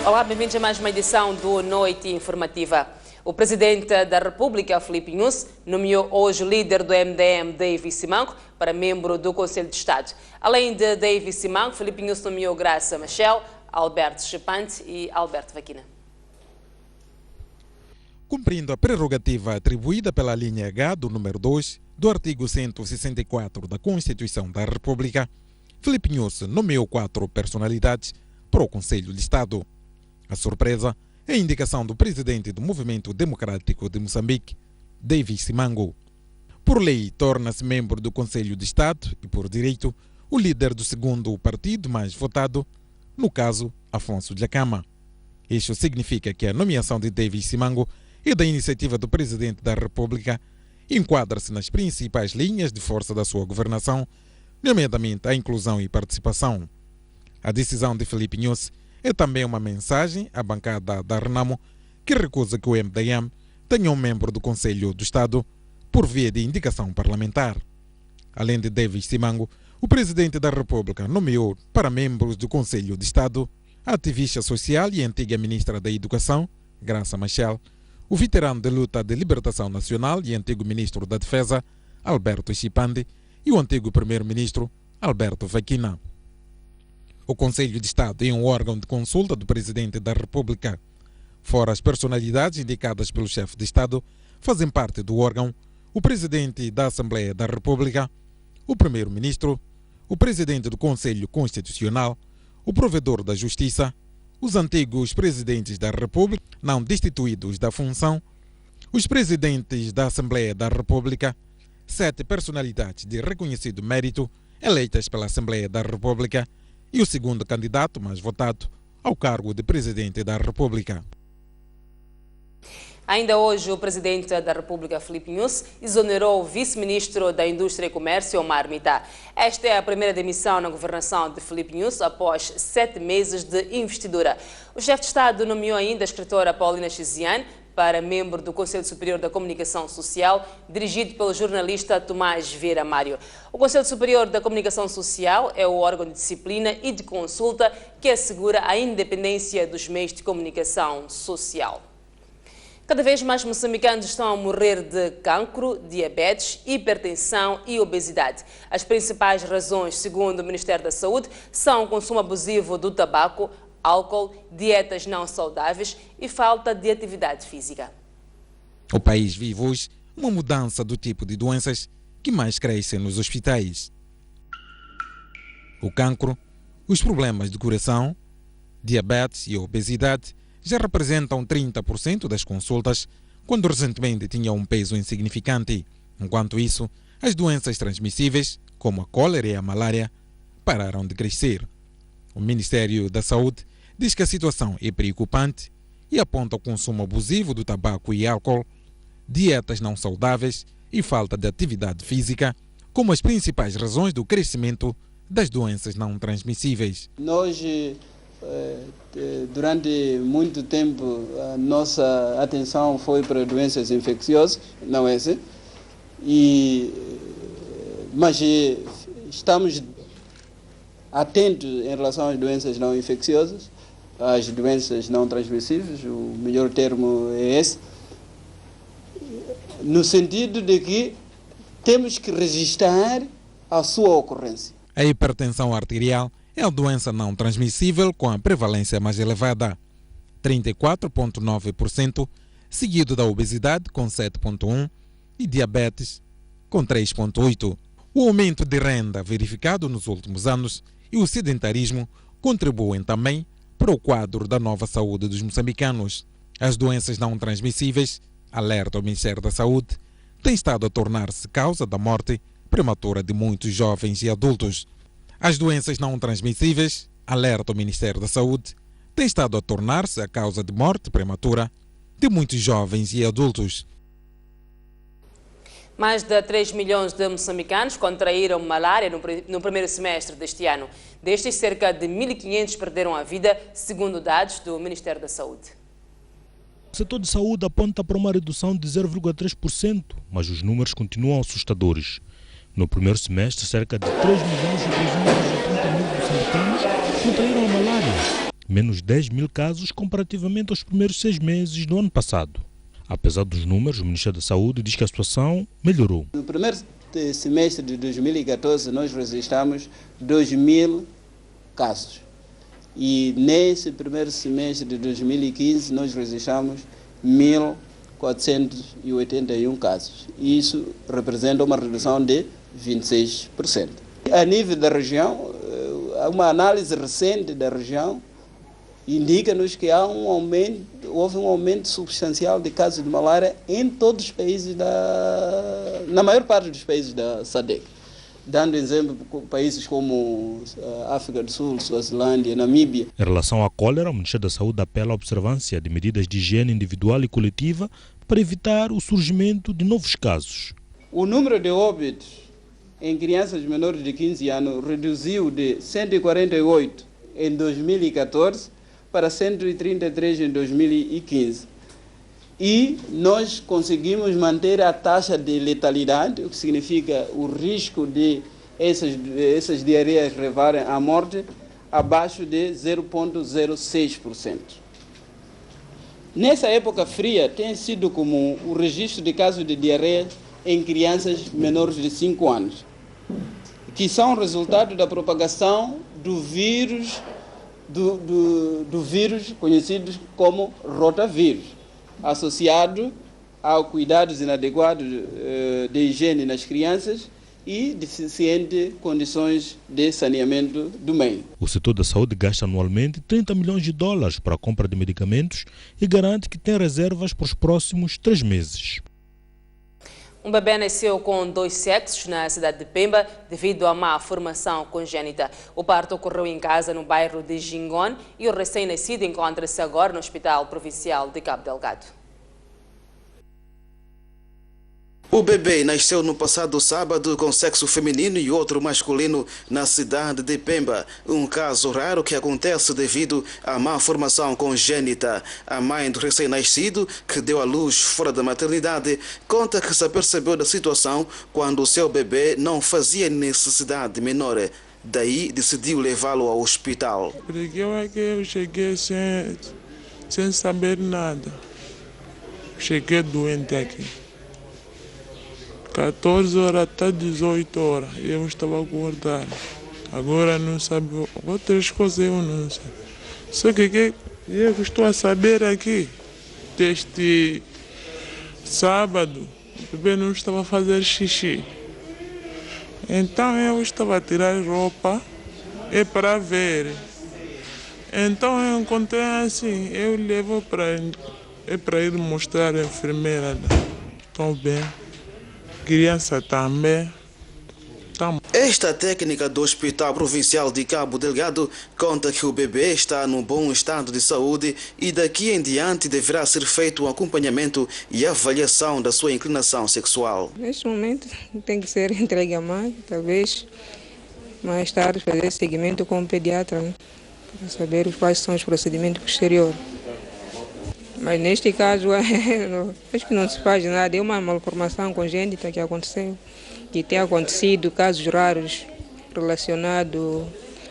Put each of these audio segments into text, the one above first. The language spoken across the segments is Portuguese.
Olá, bem-vindos a mais uma edição do Noite Informativa. O Presidente da República, Filipe Nyusi, nomeou hoje o líder do MDM, David Simango, para membro do Conselho de Estado. Além de David Simango, Filipe Nyusi nomeou Graça Machel, Alberto Chepante e Alberto Vaquina. Cumprindo a prerrogativa atribuída pela linha H do número 2 do artigo 164 da Constituição da República, Filipe Nyusi nomeou 4 personalidades para o Conselho de Estado. A surpresa é a indicação do presidente do Movimento Democrático de Moçambique, David Simango. Por lei, torna-se membro do Conselho de Estado e, por direito, o líder do segundo partido mais votado, no caso, Afonso Dhlakama. Isto significa que a nomeação de David Simango e da iniciativa do Presidente da República enquadra-se nas principais linhas de força da sua governação, nomeadamente a inclusão e participação. A decisão de Filipe Nyusi é também uma mensagem à bancada da Renamo, que recusa que o MDM tenha um membro do Conselho do Estado por via de indicação parlamentar. Além de David Simango, o Presidente da República nomeou para membros do Conselho de Estado a ativista social e antiga Ministra da Educação, Graça Machel, o veterano de luta de libertação nacional e antigo Ministro da Defesa, Alberto Chepante, e o antigo Primeiro-Ministro, Alberto Vaquina. O Conselho de Estado é um órgão de consulta do Presidente da República. Fora as personalidades indicadas pelo chefe de Estado, fazem parte do órgão o Presidente da Assembleia da República, o Primeiro-Ministro, o Presidente do Conselho Constitucional, o Provedor da Justiça, os antigos Presidentes da República, não destituídos da função, os Presidentes da Assembleia da República, 7 personalidades de reconhecido mérito eleitas pela Assembleia da República e o segundo candidato mais votado ao cargo de Presidente da República. Ainda hoje, o Presidente da República, Filipe Nyusi, exonerou o Vice-Ministro da Indústria e Comércio, Omar Mita. Esta é a primeira demissão na governação de Filipe Nyusi após 7 meses de investidura. O chefe de Estado nomeou ainda a escritora Paulina Chiziane para membro do Conselho Superior da Comunicação Social, dirigido pelo jornalista Tomás Vieira Mário. O Conselho Superior da Comunicação Social é o órgão de disciplina e de consulta que assegura a independência dos meios de comunicação social. Cada vez mais moçambicanos estão a morrer de cancro, diabetes, hipertensão e obesidade. As principais razões, segundo o Ministério da Saúde, são o consumo abusivo do tabaco, álcool, dietas não saudáveis e falta de atividade física. O país vive hoje uma mudança do tipo de doenças que mais crescem nos hospitais. O cancro, os problemas de coração, diabetes e obesidade já representam 30% das consultas, quando recentemente tinham um peso insignificante. Enquanto isso, as doenças transmissíveis, como a cólera e a malária, pararam de crescer. O Ministério da Saúde diz que a situação é preocupante e aponta o consumo abusivo do tabaco e álcool, dietas não saudáveis e falta de atividade física como as principais razões do crescimento das doenças não transmissíveis. Nós, durante muito tempo, a nossa atenção foi para doenças infecciosas, não é assim? Mas estamos atentos em relação às doenças não infecciosas, às doenças não transmissíveis, o melhor termo é esse, no sentido de que temos que registrar a sua ocorrência. A hipertensão arterial é a doença não transmissível com a prevalência mais elevada, 34,9%, seguido da obesidade com 7,1% e diabetes com 3,8%. O aumento de renda verificado nos últimos anos e o sedentarismo contribuem também para o quadro da nova saúde dos moçambicanos. As doenças não transmissíveis, alerta o Ministério da Saúde, têm estado a tornar-se causa da morte prematura de muitos jovens e adultos. As doenças não transmissíveis, alerta o Ministério da Saúde, têm estado a tornar-se a causa de morte prematura de muitos jovens e adultos. Mais de 3 milhões de moçambicanos contraíram malária no primeiro semestre deste ano. Destes, cerca de 1.500 perderam a vida, segundo dados do Ministério da Saúde. O setor de saúde aponta para uma redução de 0,3%, mas os números continuam assustadores. No primeiro semestre, cerca de 3 milhões e 330 mil moçambicanos contraíram a malária. menos 10 mil casos comparativamente aos primeiros 6 meses do ano passado. Apesar dos números, o Ministério da Saúde diz que a situação melhorou. No primeiro semestre de 2014, nós registramos 2.000 casos. E nesse primeiro semestre de 2015, nós registramos 1.481 casos. Isso representa uma redução de 26%. A nível da região, uma análise recente da região indica-nos que houve um aumento substancial de casos de malária em todos os países, na maior parte dos países da SADC. Dando exemplo, países como África do Sul, Suazilândia, Namíbia. Em relação à cólera, o Ministério da Saúde apela à observância de medidas de higiene individual e coletiva para evitar o surgimento de novos casos. O número de óbitos em crianças menores de 15 anos reduziu de 148 em 2014 para 133 em 2015. E nós conseguimos manter a taxa de letalidade, o que significa o risco de essas diarreias levarem à morte, abaixo de 0,06%. Nessa época fria, tem sido comum o registro de casos de diarreia em crianças menores de 5 anos, que são resultado da propagação do vírus, do vírus conhecido como rotavírus, associado a cuidados inadequados de higiene nas crianças e deficientes condições de saneamento do meio. O setor da saúde gasta anualmente 30 milhões de dólares para a compra de medicamentos e garante que tem reservas para os próximos 3 meses. Um bebê nasceu com 2 sexos na cidade de Pemba devido a má formação congênita. O parto ocorreu em casa no bairro de Jingon e o recém-nascido encontra-se agora no Hospital Provincial de Cabo Delgado. O bebê nasceu no passado sábado com sexo feminino e outro masculino na cidade de Pemba. Um caso raro que acontece devido à má formação congênita. A mãe do recém-nascido, que deu à luz fora da maternidade, conta que se apercebeu da situação quando o seu bebê não fazia necessidade menor. Daí decidiu levá-lo ao hospital. Porque eu cheguei sem saber nada. Cheguei doente aqui. 14 horas até 18 horas, eu estava acordado. Agora não sabe outras coisas, eu não sei. Só que eu estou a saber aqui, desde sábado, o bebê não estava a fazer xixi. Então eu estava a tirar roupa para ver. Então eu encontrei assim, eu levo para ir mostrar a enfermeira. Estou bem. Criança também. Esta técnica do Hospital Provincial de Cabo Delgado conta que o bebê está num bom estado de saúde e daqui em diante deverá ser feito um acompanhamento e avaliação da sua inclinação sexual. Neste momento tem que ser entregue à mãe, talvez mais tarde fazer seguimento com o pediatra, né, para saber quais são os procedimentos posteriores. Mas neste caso, acho que não se faz nada. É uma malformação congênita que aconteceu, que tem acontecido casos raros relacionados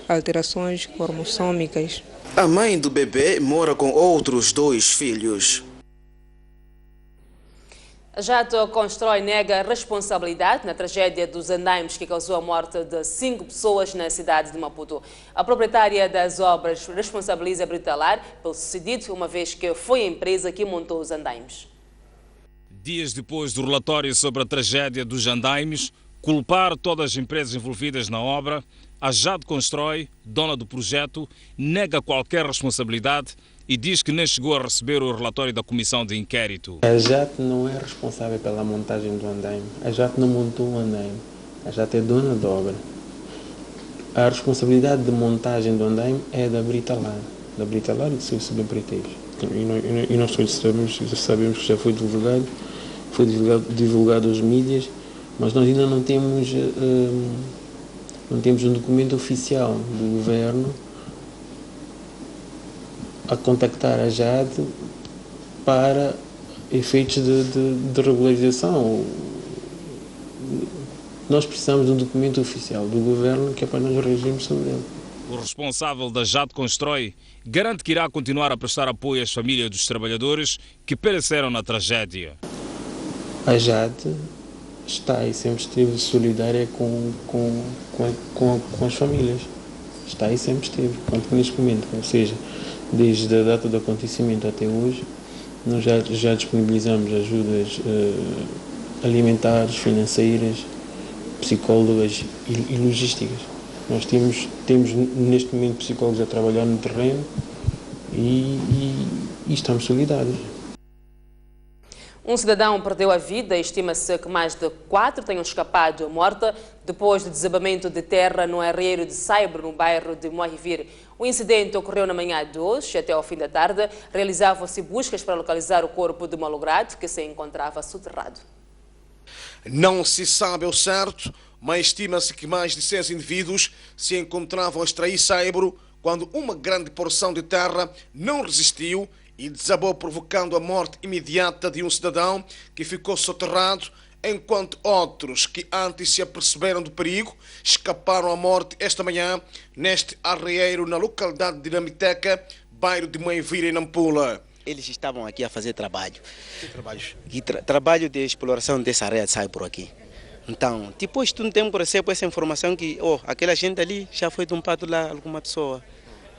a alterações cromossômicas. A mãe do bebê mora com outros 2 filhos. A Jato Constrói nega responsabilidade na tragédia dos andaimes que causou a morte de 5 pessoas na cidade de Maputo. A proprietária das obras responsabiliza a Britalar pelo sucedido, uma vez que foi a empresa que montou os andaimes. Dias depois do relatório sobre a tragédia dos andaimes, culpar todas as empresas envolvidas na obra, a Jato Constrói, dona do projeto, nega qualquer responsabilidade e diz que nem chegou a receber o relatório da comissão de inquérito. A Jato não é responsável pela montagem do andaime. A Jato não montou o andaime. A Jato é dona da obra. A responsabilidade de montagem do andaime é da Britalar e do seu subempreiteiro. E nós todos sabemos que já foi divulgado aos mídias, mas nós ainda não temos um documento oficial do governo a contactar a JAD para efeitos de regularização. Nós precisamos de um documento oficial do governo que é para nós reagirmos sobre ele. O responsável da Jade Constrói garante que irá continuar a prestar apoio às famílias dos trabalhadores que pereceram na tragédia. A Jade está e sempre esteve solidária com as famílias. Está e sempre esteve, tanto que neste momento, ou seja, desde a data do acontecimento até hoje, nós já disponibilizamos ajudas alimentares, financeiras, psicólogas e logísticas. Nós temos neste momento psicólogos a trabalhar no terreno e estamos solidários. Um cidadão perdeu a vida e estima-se que mais de 4 tenham escapado à morte depois do desabamento de terra no arreiro de Saibro, no bairro de Moarivir. O incidente ocorreu na manhã de hoje. Até ao fim da tarde, realizavam-se buscas para localizar o corpo de malogrado que se encontrava soterrado. Não se sabe ao certo, mas estima-se que mais de 6 indivíduos se encontravam a extrair Saibro quando uma grande porção de terra não resistiu e desabou, provocando a morte imediata de um cidadão que ficou soterrado, enquanto outros que antes se aperceberam do perigo escaparam à morte esta manhã neste arreeiro na localidade de Namiteca, bairro de Moivira, em Nampula. Eles estavam aqui a fazer trabalho. Que trabalhos? Trabalho de exploração dessa área de Saibro aqui. Então, depois de um tempo recebo essa informação que aquela gente ali já foi tombado lá, alguma pessoa.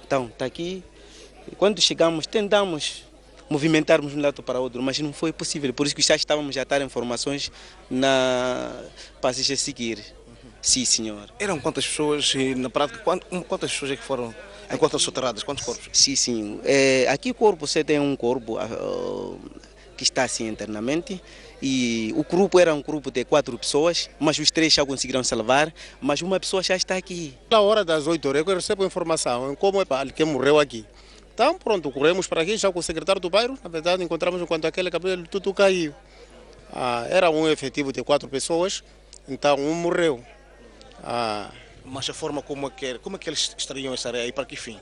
Então, está aqui. Quando chegamos, tentamos movimentarmos de um lado para o outro, mas não foi possível. Por isso que já estávamos a dar informações para se seguir. Sim, senhor. Eram quantas pessoas, na prática, quantas pessoas é que foram encontradas soterradas? Quantos corpos? Sim. Aqui o corpo, você tem um corpo que está assim internamente. E o grupo era um grupo de 4 pessoas, mas os 3 já conseguiram salvar, mas uma pessoa já está aqui. Na hora das 8 horas eu recebo informação como que morreu aqui. Então pronto, corremos para aqui já com o secretário do bairro, na verdade encontramos enquanto aquele cabelo tudo caiu. Era um efetivo de 4 pessoas, então um morreu. Mas a forma como é que eles extraíam essa areia e para que fim?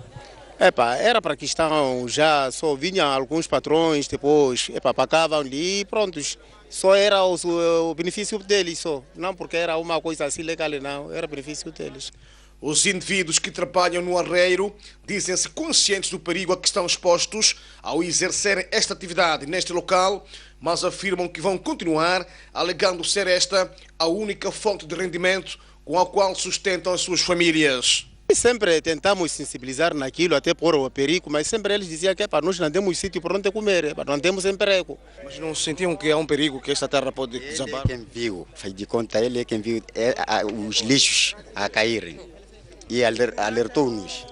Era para que estão, já só vinham alguns patrões, depois pagavam ali e prontos. Só era o benefício deles, só. Não porque era uma coisa assim legal, não, era benefício deles. Os indivíduos que trabalham no arreiro dizem-se conscientes do perigo a que estão expostos ao exercerem esta atividade neste local, mas afirmam que vão continuar, alegando ser esta a única fonte de rendimento com a qual sustentam as suas famílias. Sempre tentamos sensibilizar naquilo, até pôr o perigo, mas sempre eles diziam que nós não temos sítio para onde comer, não temos emprego. Mas não sentiam que há um perigo que esta terra pode desabar? Ele é quem viu, faz de conta, ele é quem viu os lixos a caírem e alertou-nos.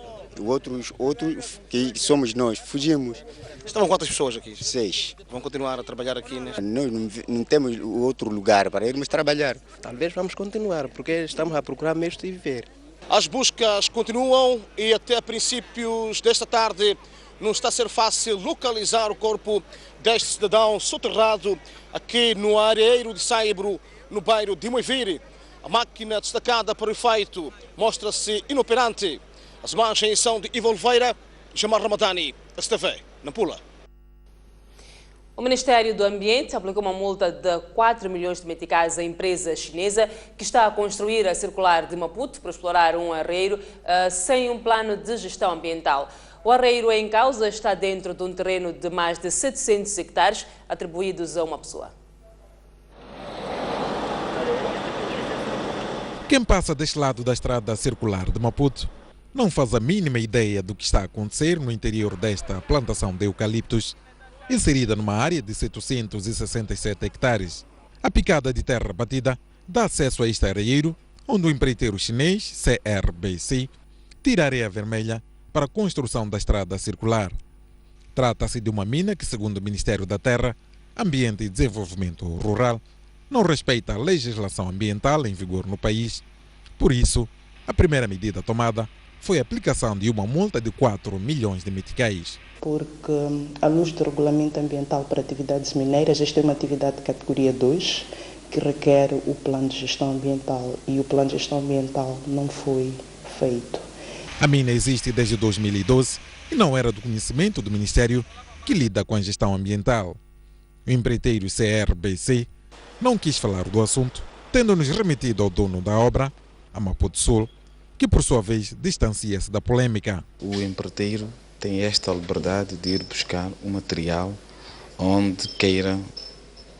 Outros que somos nós, fugimos. Estavam quantas pessoas aqui? 6. Vão continuar a trabalhar aqui neste... Nós não temos outro lugar para irmos trabalhar. Talvez vamos continuar, porque estamos a procurar meios de viver. As buscas continuam e até princípios desta tarde não está a ser fácil localizar o corpo deste cidadão soterrado aqui no arreeiro de Saibro, no bairro de Moivire. A máquina destacada para o efeito mostra-se inoperante. As imagens são de Ivo Oliveira, Jamar Ramadani, STV, Nampula. O Ministério do Ambiente aplicou uma multa de 4 milhões de meticais à empresa chinesa que está a construir a circular de Maputo para explorar um arreiro sem um plano de gestão ambiental. O arreiro em causa está dentro de um terreno de mais de 700 hectares atribuídos a uma pessoa. Quem passa deste lado da estrada circular de Maputo não faz a mínima ideia do que está a acontecer no interior desta plantação de eucaliptos, inserida numa área de 767 hectares. A picada de terra batida dá acesso a este arreeiro, onde o empreiteiro chinês CRBC tira areia vermelha para a construção da estrada circular. Trata-se de uma mina que, segundo o Ministério da Terra, Ambiente e Desenvolvimento Rural, não respeita a legislação ambiental em vigor no país. Por isso, a primeira medida tomada foi a aplicação de uma multa de 4 milhões de meticais. Porque, à luz do regulamento ambiental para atividades mineiras, esta é uma atividade de categoria 2, que requer o plano de gestão ambiental, e o plano de gestão ambiental não foi feito. A mina existe desde 2012 e não era do conhecimento do Ministério que lida com a gestão ambiental. O empreiteiro CRBC não quis falar do assunto, tendo-nos remetido ao dono da obra, a Maputo Sul, que por sua vez distancia-se da polêmica. O empreiteiro tem esta liberdade de ir buscar o material onde queira,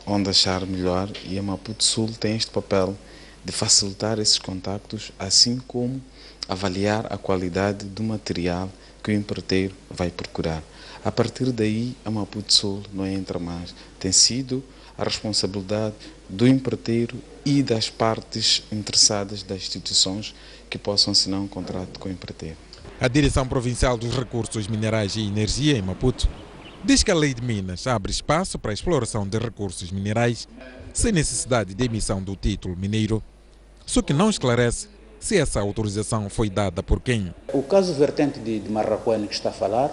onde achar melhor, e a Maputo Sul tem este papel de facilitar esses contactos, assim como avaliar a qualidade do material que o empreiteiro vai procurar. A partir daí, a Maputo Sul não entra mais. Tem sido a responsabilidade do empreiteiro e das partes interessadas das instituições que possam assinar um contrato com o empreiteiro. A Direção Provincial dos Recursos Minerais e Energia em Maputo diz que a Lei de Minas abre espaço para a exploração de recursos minerais sem necessidade de emissão do título mineiro, só que não esclarece se essa autorização foi dada por quem. O caso vertente de Marraquém que está a falar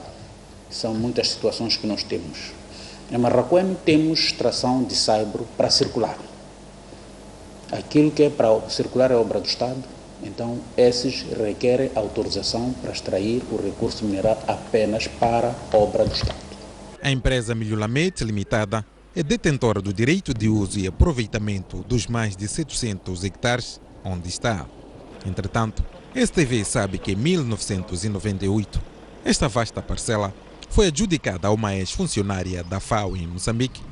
são muitas situações que nós temos. Em Marraquém temos extração de saibro para circular. Aquilo que é para circular é obra do Estado, então esses requerem autorização para extrair o recurso mineral apenas para obra do Estado. A empresa Milhulamete Limitada é detentora do direito de uso e aproveitamento dos mais de 700 hectares onde está. Entretanto, a STV sabe que em 1998, esta vasta parcela foi adjudicada a uma ex-funcionária da FAO em Moçambique,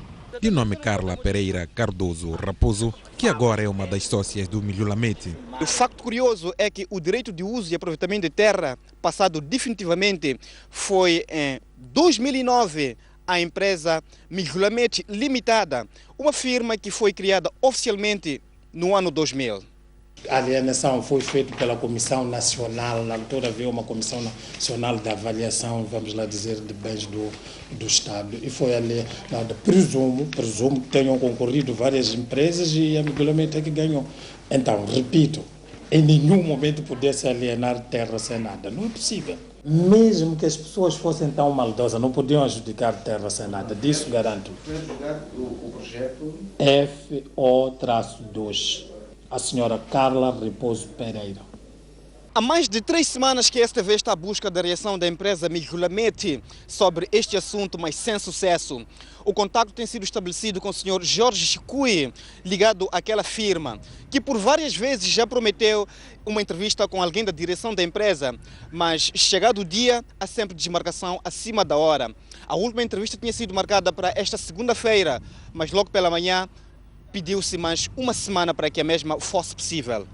de nome Carla Pereira Cardoso Raposo, que agora é uma das sócias do Milhulamete. O facto curioso é que o direito de uso e aproveitamento de terra, passado definitivamente, foi em 2009 a empresa Milhulamete Limitada, uma firma que foi criada oficialmente no ano 2000. A alienação foi feita pela Comissão Nacional, na altura havia uma Comissão Nacional de Avaliação, vamos lá dizer, de bens do Estado, e foi alienada, presumo que tenham concorrido várias empresas e a Milhulamete é que ganhou. Então, repito, em nenhum momento pudesse alienar terra sem nada, não é possível. Mesmo que as pessoas fossem tão maldosas, não podiam adjudicar terra sem nada, disso garanto. Foi adjudicado o projeto FO-2. A senhora Carla Raposo Pereira. Há mais de 3 semanas que a STV está à busca da reação da empresa Milhulamete sobre este assunto, mas sem sucesso. O contato tem sido estabelecido com o senhor Jorge Chicui, ligado àquela firma, que por várias vezes já prometeu uma entrevista com alguém da direção da empresa, mas chegado o dia, há sempre desmarcação acima da hora. A última entrevista tinha sido marcada para esta segunda-feira, mas logo pela manhã pediu-se mais uma semana para que a mesma fosse possível.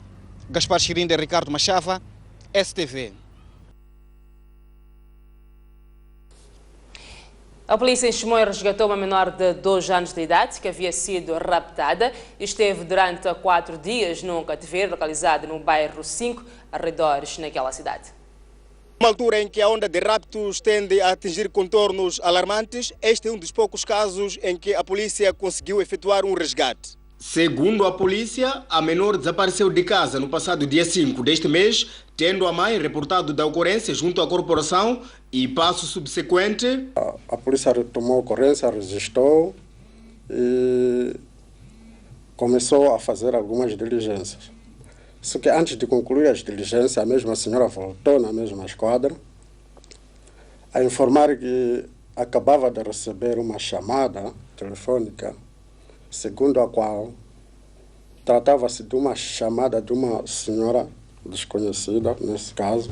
Gaspar Chirinda e Ricardo Machava, STV. A polícia em Chimoio resgatou uma menor de 2 anos de idade que havia sido raptada e esteve durante 4 dias num cativeiro localizado no bairro 5, arredores naquela cidade. Uma altura em que a onda de raptos tende a atingir contornos alarmantes, este é um dos poucos casos em que a polícia conseguiu efetuar um resgate. Segundo a polícia, a menor desapareceu de casa no passado dia 5 deste mês, tendo a mãe reportado da ocorrência junto à corporação e passo subsequente. A polícia retomou a ocorrência, registrou e começou a fazer algumas diligências. Só que antes de concluir as diligências, a mesma senhora voltou na mesma esquadra a informar que acabava de receber uma chamada telefônica, segundo a qual tratava-se de uma chamada de uma senhora desconhecida, nesse caso,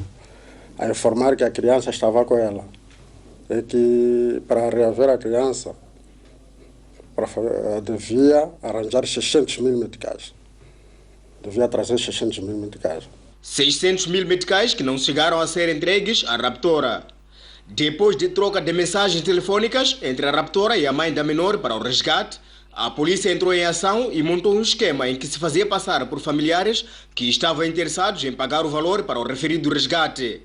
a informar que a criança estava com ela e que para reaver a criança devia arranjar 600 mil meticais. Devia trazer 600 mil meticais. 600 mil meticais que não chegaram a ser entregues à raptora. Depois de troca de mensagens telefônicas entre a raptora e a mãe da menor para o resgate, a polícia entrou em ação e montou um esquema em que se fazia passar por familiares que estavam interessados em pagar o valor para o referido resgate.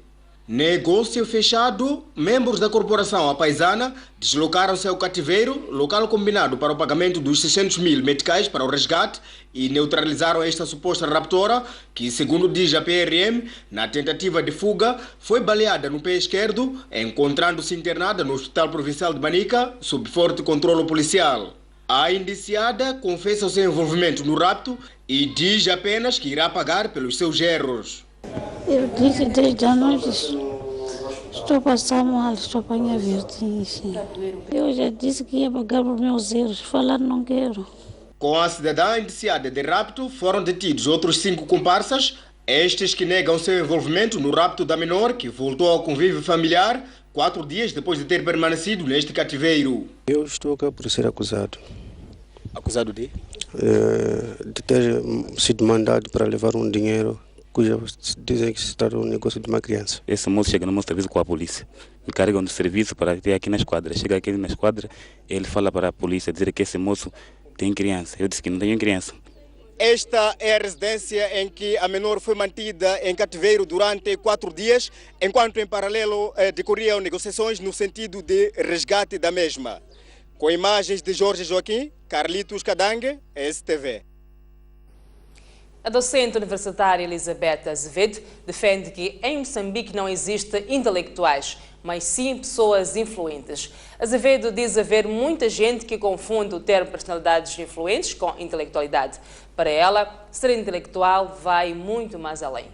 Negócio fechado, membros da corporação apaisana deslocaram-se ao cativeiro, local combinado para o pagamento dos 600 mil meticais para o resgate e neutralizaram esta suposta raptora que, segundo diz a PRM, na tentativa de fuga, foi baleada no pé esquerdo, encontrando-se internada no Hospital Provincial de Manica, sob forte controle policial. A indiciada confessa o seu envolvimento no rapto e diz apenas que irá pagar pelos seus erros. Eu disse desde a noite, estou a passar mal, estou a apanhar vertigem. Eu já disse que ia pagar por meus erros, falar não quero. Com a cidadã indiciada de rapto, foram detidos outros 5 comparsas, Estes que negam seu envolvimento no rapto da menor, que voltou ao convívio familiar 4 dias depois de ter permanecido neste cativeiro. Eu estou cá por ser acusado. Acusado de? De ter sido mandado para levar um dinheiro cuja dizem que se trata de um negócio de uma criança. Esse moço chega no meu serviço com a polícia. Me carregam do serviço para ir aqui na esquadra. Chega aqui na esquadra, ele fala para a polícia dizer que esse moço tem criança. Eu disse que não tenho criança. Esta é a residência em que a menor foi mantida em cativeiro durante 4 dias, enquanto em paralelo decorriam negociações no sentido de resgate da mesma. Com imagens de Jorge Joaquim, Carlitos Cadangue, STV. A docente universitária Elizabeth Azevedo defende que em Moçambique não existem intelectuais, mas sim pessoas influentes. Azevedo diz haver muita gente que confunde o termo personalidades influentes com intelectualidade. Para ela, ser intelectual vai muito mais além.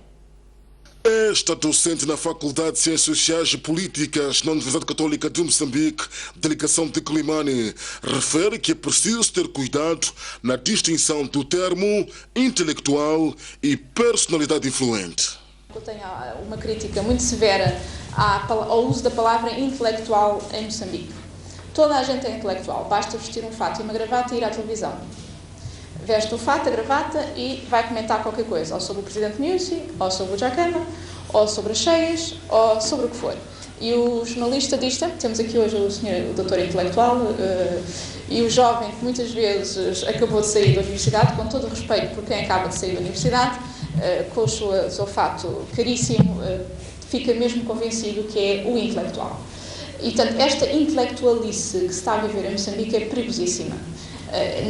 Esta docente na Faculdade de Ciências Sociais e Políticas na Universidade Católica de Moçambique, delegação de Climane, refere que é preciso ter cuidado na distinção do termo intelectual e personalidade influente. Eu tenho uma crítica muito severa ao uso da palavra intelectual em Moçambique. Toda a gente é intelectual, basta vestir um fato e uma gravata e ir à televisão. Veste o fato, a gravata e vai comentar qualquer coisa, ou sobre o presidente Nyusi, ou sobre o Jacama, ou sobre as cheias, ou sobre o que for. E o jornalista diz, temos aqui hoje o doutor intelectual, e o jovem que muitas vezes acabou de sair da universidade, com todo o respeito por quem acaba de sair da universidade, com o seu fato caríssimo, fica mesmo convencido que é o intelectual. E, portanto, esta intelectualice que se está a viver em Moçambique é perigosíssima.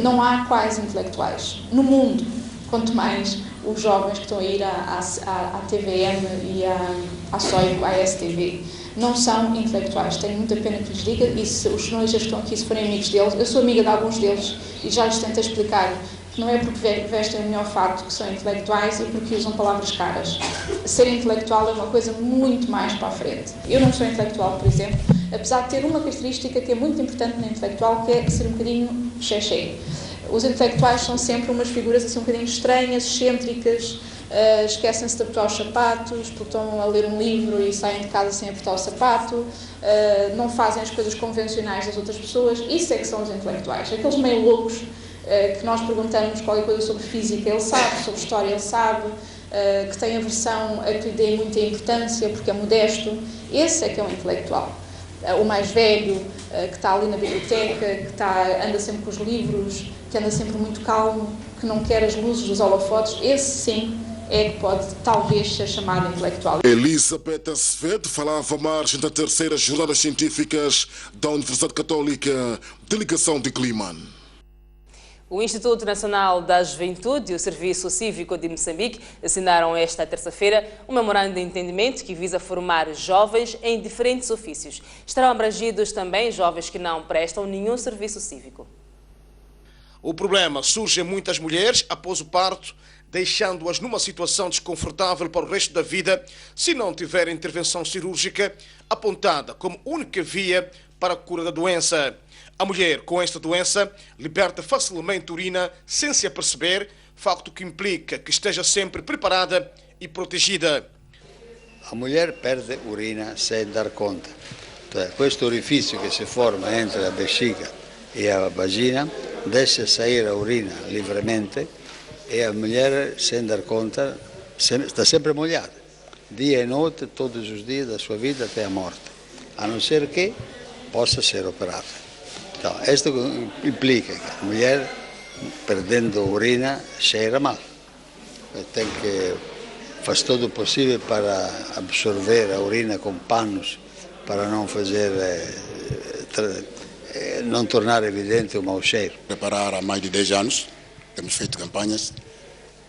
Não há quase intelectuais no mundo, quanto mais os jovens que estão a ir à TVM e à SOIB, à STV. Não são intelectuais. Tenho muita pena que lhes diga, e se os jornalistas que estão aqui, se forem amigos deles, eu sou amiga de alguns deles e já lhes tentei explicar que não é porque vestem o melhor fato que são intelectuais e porque usam palavras caras. Ser intelectual é uma coisa muito mais para a frente. Eu não sou intelectual, por exemplo, apesar de ter uma característica que é muito importante no intelectual, que é ser um bocadinho xexé. Os intelectuais são sempre umas figuras assim um bocadinho estranhas, excêntricas, esquecem-se de apertar os sapatos, porque estão a ler um livro e saem de casa sem apertar o sapato, não fazem as coisas convencionais das outras pessoas. Isso é que são os intelectuais. Aqueles meio loucos que nós perguntamos qualquer coisa sobre física, ele sabe, sobre história, ele sabe, que tem aversão a que lhe dê muita importância porque é modesto. Esse é que é um intelectual. O mais velho, que está ali na biblioteca, que anda sempre com os livros, que anda sempre muito calmo, que não quer as luzes dos holofotes, esse sim é que pode talvez ser chamado intelectual. Elizabeth Azevedo falava à margem da 3ª Jornadas Científicas da Universidade Católica, delegação de Climane. O Instituto Nacional da Juventude e o Serviço Cívico de Moçambique assinaram esta terça-feira um memorando de entendimento que visa formar jovens em diferentes ofícios. Estarão abrangidos também jovens que não prestam nenhum serviço cívico. O problema surge em muitas mulheres após o parto, deixando-as numa situação desconfortável para o resto da vida se não tiver intervenção cirúrgica apontada como única via para a cura da doença. A mulher com esta doença liberta facilmente urina sem se aperceber, facto que implica que esteja sempre preparada e protegida. A mulher perde urina sem dar conta. Então, questo orifício que se forma entre a bexiga e a vagina deixa sair a urina livremente e a mulher, sem dar conta, está sempre molhada. Dia e noite, todos os dias da sua vida até a morte, a não ser que possa ser operada. Então, isto implica que a mulher, perdendo urina, cheira mal. Faz todo o possível para absorver a urina com panos, para não fazer, não tornar evidente o mau cheiro. Preparar há mais de 10 anos, temos feito campanhas,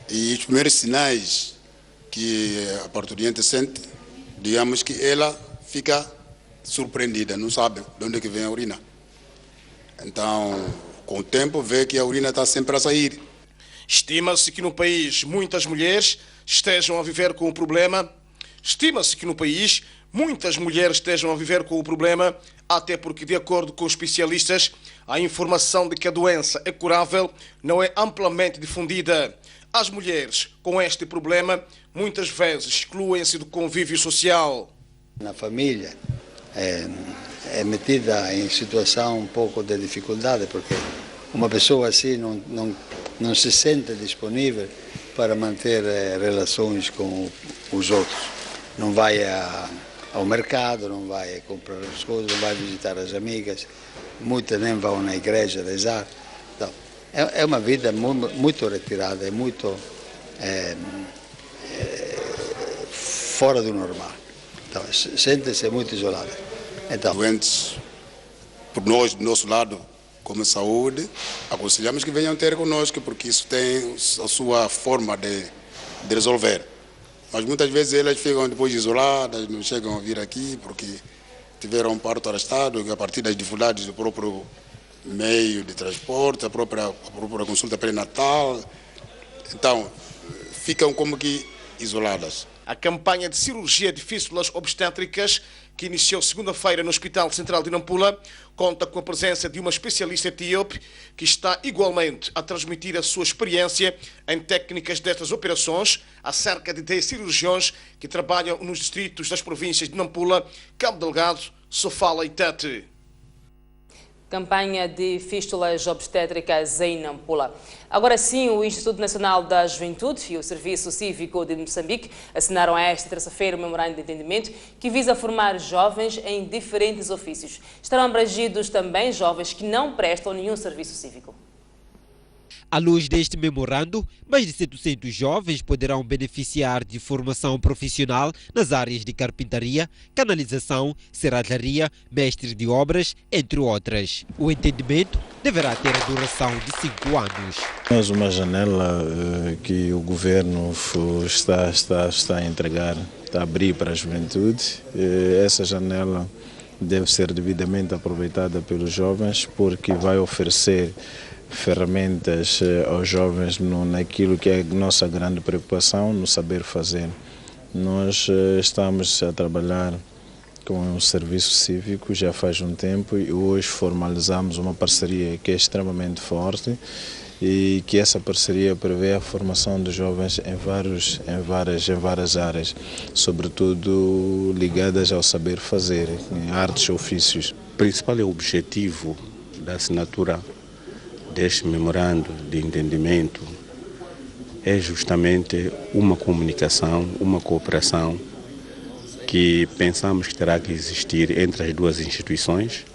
e os primeiros sinais que a parturiente sente, digamos que ela fica surpreendida, não sabe de onde é que vem a urina. Então, com o tempo, vê que a urina está sempre a sair. Estima-se que no país muitas mulheres estejam a viver com o problema. Até porque, de acordo com especialistas, a informação de que a doença é curável não é amplamente difundida. As mulheres com este problema muitas vezes excluem-se do convívio social. Na família é metida em situação um pouco de dificuldade, porque uma pessoa assim não se sente disponível para manter relações com os outros. Não vai ao mercado, não vai comprar as coisas, não vai visitar as amigas, muitas nem vão na igreja rezar. Então, é uma vida muito retirada, é muito fora do normal. Então, sente-se muito isolada. Então, doentes, por nós, do nosso lado, como saúde, aconselhamos que venham ter conosco, porque isso tem a sua forma de resolver. Mas muitas vezes elas ficam depois isoladas, não chegam a vir aqui porque tiveram um parto arrastado, a partir das dificuldades do próprio meio de transporte, a própria consulta pré-natal. Então, ficam como que isoladas. A campanha de cirurgia de fístulas obstétricas, que iniciou segunda-feira no Hospital Central de Nampula, conta com a presença de uma especialista etíope que está igualmente a transmitir a sua experiência em técnicas destas operações a cerca de 10 cirurgiões que trabalham nos distritos das províncias de Nampula, Cabo Delgado, Sofala e Tete. Campanha de fístulas obstétricas em Nampula. Agora sim, o Instituto Nacional da Juventude e o Serviço Cívico de Moçambique assinaram esta terça-feira um memorando de entendimento que visa formar jovens em diferentes ofícios. Estarão abrangidos também jovens que não prestam nenhum serviço cívico. À luz deste memorando, mais de 700 jovens poderão beneficiar de formação profissional nas áreas de carpintaria, canalização, serralharia, mestre de obras, entre outras. O entendimento deverá ter a duração de 5 anos. Temos uma janela que o governo está a entregar, está a abrir para a juventude. Essa janela deve ser devidamente aproveitada pelos jovens, porque vai oferecer ferramentas aos jovens naquilo que é a nossa grande preocupação, no saber fazer. Nós estamos a trabalhar com o Serviço Cívico já faz um tempo e hoje formalizamos uma parceria que é extremamente forte e que essa parceria prevê a formação de jovens em várias áreas, sobretudo ligadas ao saber fazer, em artes e ofícios. O principal objetivo da assinatura deste memorando de entendimento é justamente uma comunicação, uma cooperação que pensamos que terá que existir entre as duas instituições.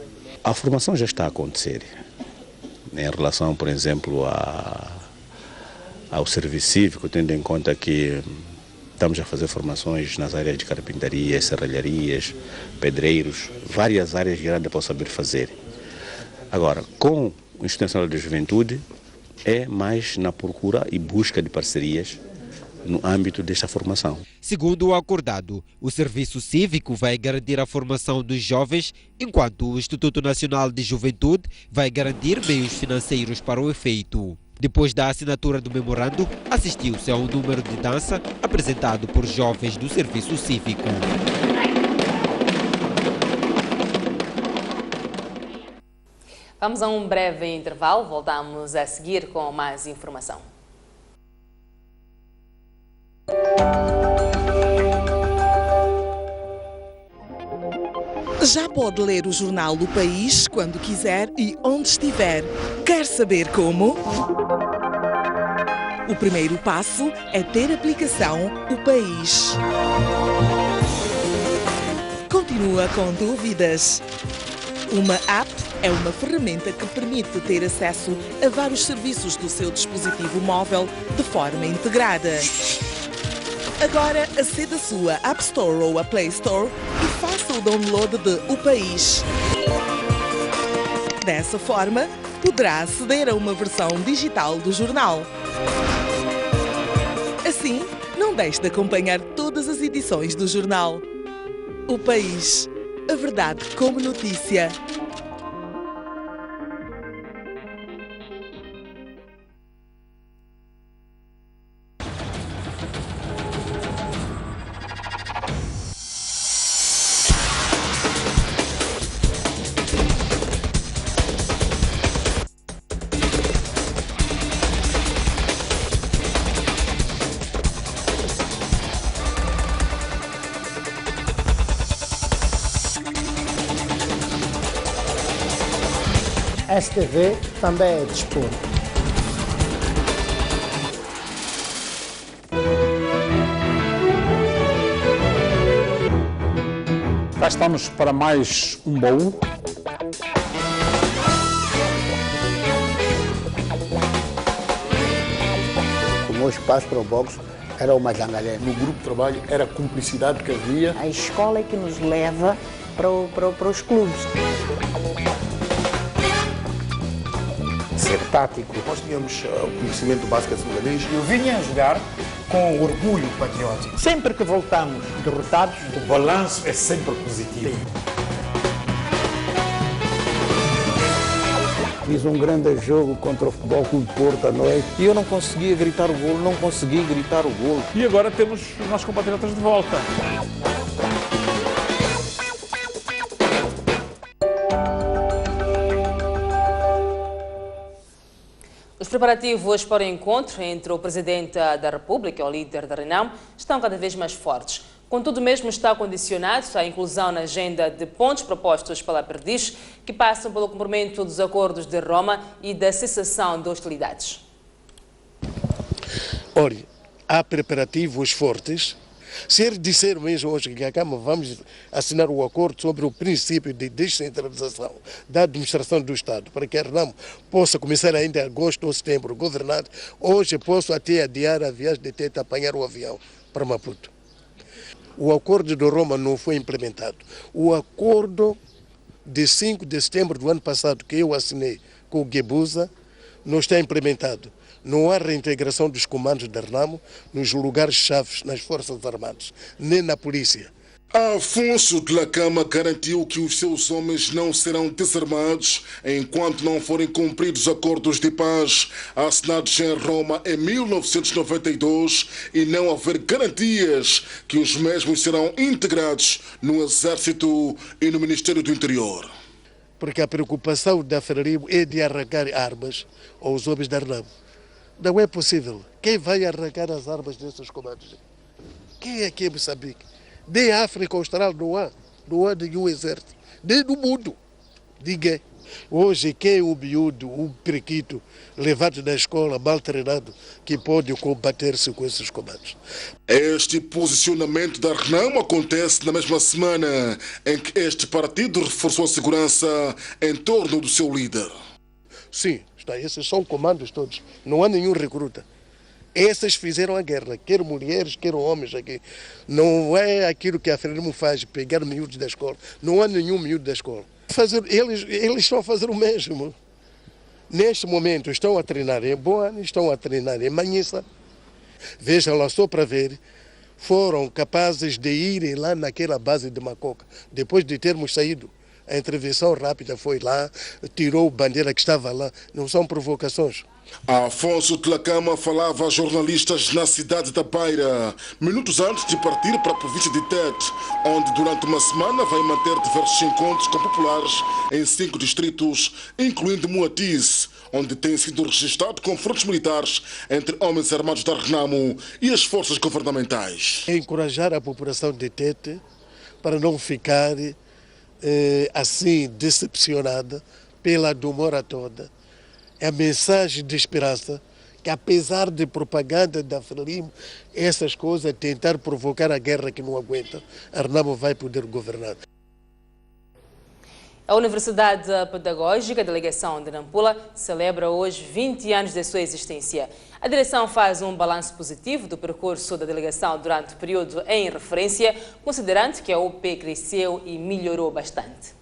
A formação já está a acontecer em relação, por exemplo, ao serviço cívico, tendo em conta que estamos a fazer formações nas áreas de carpintaria, serralharias, pedreiros, várias áreas grandes para o saber fazer. Agora, com o Instituto Nacional da Juventude é mais na procura e busca de parcerias no âmbito desta formação. Segundo o acordado, o Serviço Cívico vai garantir a formação dos jovens, enquanto o Instituto Nacional de Juventude vai garantir meios financeiros para o efeito. Depois da assinatura do memorando, assistiu-se a um número de dança apresentado por jovens do Serviço Cívico. Vamos a um breve intervalo, voltamos a seguir com mais informação. Já pode ler o jornal O País quando quiser e onde estiver. Quer saber como? O primeiro passo é ter a aplicação O País. Continua com dúvidas? Uma app é uma ferramenta que permite ter acesso a vários serviços do seu dispositivo móvel de forma integrada. Agora aceda à sua App Store ou à Play Store e faça o download de O País. Dessa forma, poderá aceder a uma versão digital do jornal. Assim, não deixe de acompanhar todas as edições do jornal. O País. A verdade como notícia. STV também é dispor. Já estamos para mais um baú. O meu espaço para o boxe era uma jangalé. No grupo de trabalho era a cumplicidade que havia. A escola é que nos leva para os clubes. Ser tático. Nós tínhamos o conhecimento básico de senegalês. Eu vinha a jogar com orgulho patriótico. Sempre que voltamos derrotados, o balanço é sempre positivo. Fiz um grande jogo contra o Futebol Clube de Porto à noite. E eu não conseguia gritar o golo, não consegui gritar o golo. E agora temos os nossos compatriotas de volta. Os preparativos para o encontro entre o Presidente da República e o líder da Renamo estão cada vez mais fortes. Contudo, mesmo está condicionado à inclusão na agenda de pontos propostos pela Perdiz, que passam pelo cumprimento dos acordos de Roma e da cessação de hostilidades. Olha, há preparativos fortes. Se ele disser mesmo hoje que a Câmara vamos assinar o acordo sobre o princípio de descentralização da administração do Estado, para que a Renamo possa começar ainda em agosto ou setembro governar, hoje posso até adiar a viagem de Tete apanhar o avião para Maputo. O acordo de Roma não foi implementado. O acordo de 5 de setembro do ano passado, que eu assinei com o Guebuza, não está implementado. Não há reintegração dos comandos da Renamo nos lugares-chave nas Forças Armadas, nem na polícia. Afonso de la Cama garantiu que os seus homens não serão desarmados enquanto não forem cumpridos acordos de paz assinados em Roma em 1992 e não haver garantias que os mesmos serão integrados no Exército e no Ministério do Interior. Porque a preocupação da Frelimo é de arrancar armas aos homens da Renamo. Não é possível. Quem vai arrancar as armas desses comandos? Quem é que é Moçambique? Nem a África Austral não há nenhum exército, nem no mundo, ninguém. Hoje, quem é o miúdo, um periquito, levado da escola, mal treinado, que pode combater-se com esses comandos? Este posicionamento da Renamo acontece na mesma semana em que este partido reforçou a segurança em torno do seu líder. Sim, esses são comandos todos, não há nenhum recruta. Esses fizeram a guerra, quer mulheres, quer homens aqui. Não é aquilo que a Frelimo faz, pegar miúdos da escola. Não há nenhum miúdo da escola. Eles estão a fazer o mesmo. Neste momento estão a treinar em Boane, estão a treinar em Manhissa. Vejam lá só para ver, foram capazes de irem lá naquela base de Macoca, depois de termos saído. A intervenção rápida foi lá, tirou a bandeira que estava lá. Não são provocações. Afonso de la Cama falava a jornalistas na cidade da Beira, minutos antes de partir para a província de Tete, onde durante uma semana vai manter diversos encontros com populares em 5 distritos, incluindo Moatize, onde tem sido registrado confrontos militares entre homens armados da Renamo e as forças governamentais. Encorajar a população de Tete para não ficar assim decepcionada pela demora toda. É a mensagem de esperança que, apesar de propaganda da Frelimo, essas coisas, tentar provocar a guerra que não aguenta, a Renamo vai poder governar. A Universidade Pedagógica, delegação de Nampula, celebra hoje 20 anos de sua existência. A direção faz um balanço positivo do percurso da delegação durante o período em referência, considerando que a UP cresceu e melhorou bastante.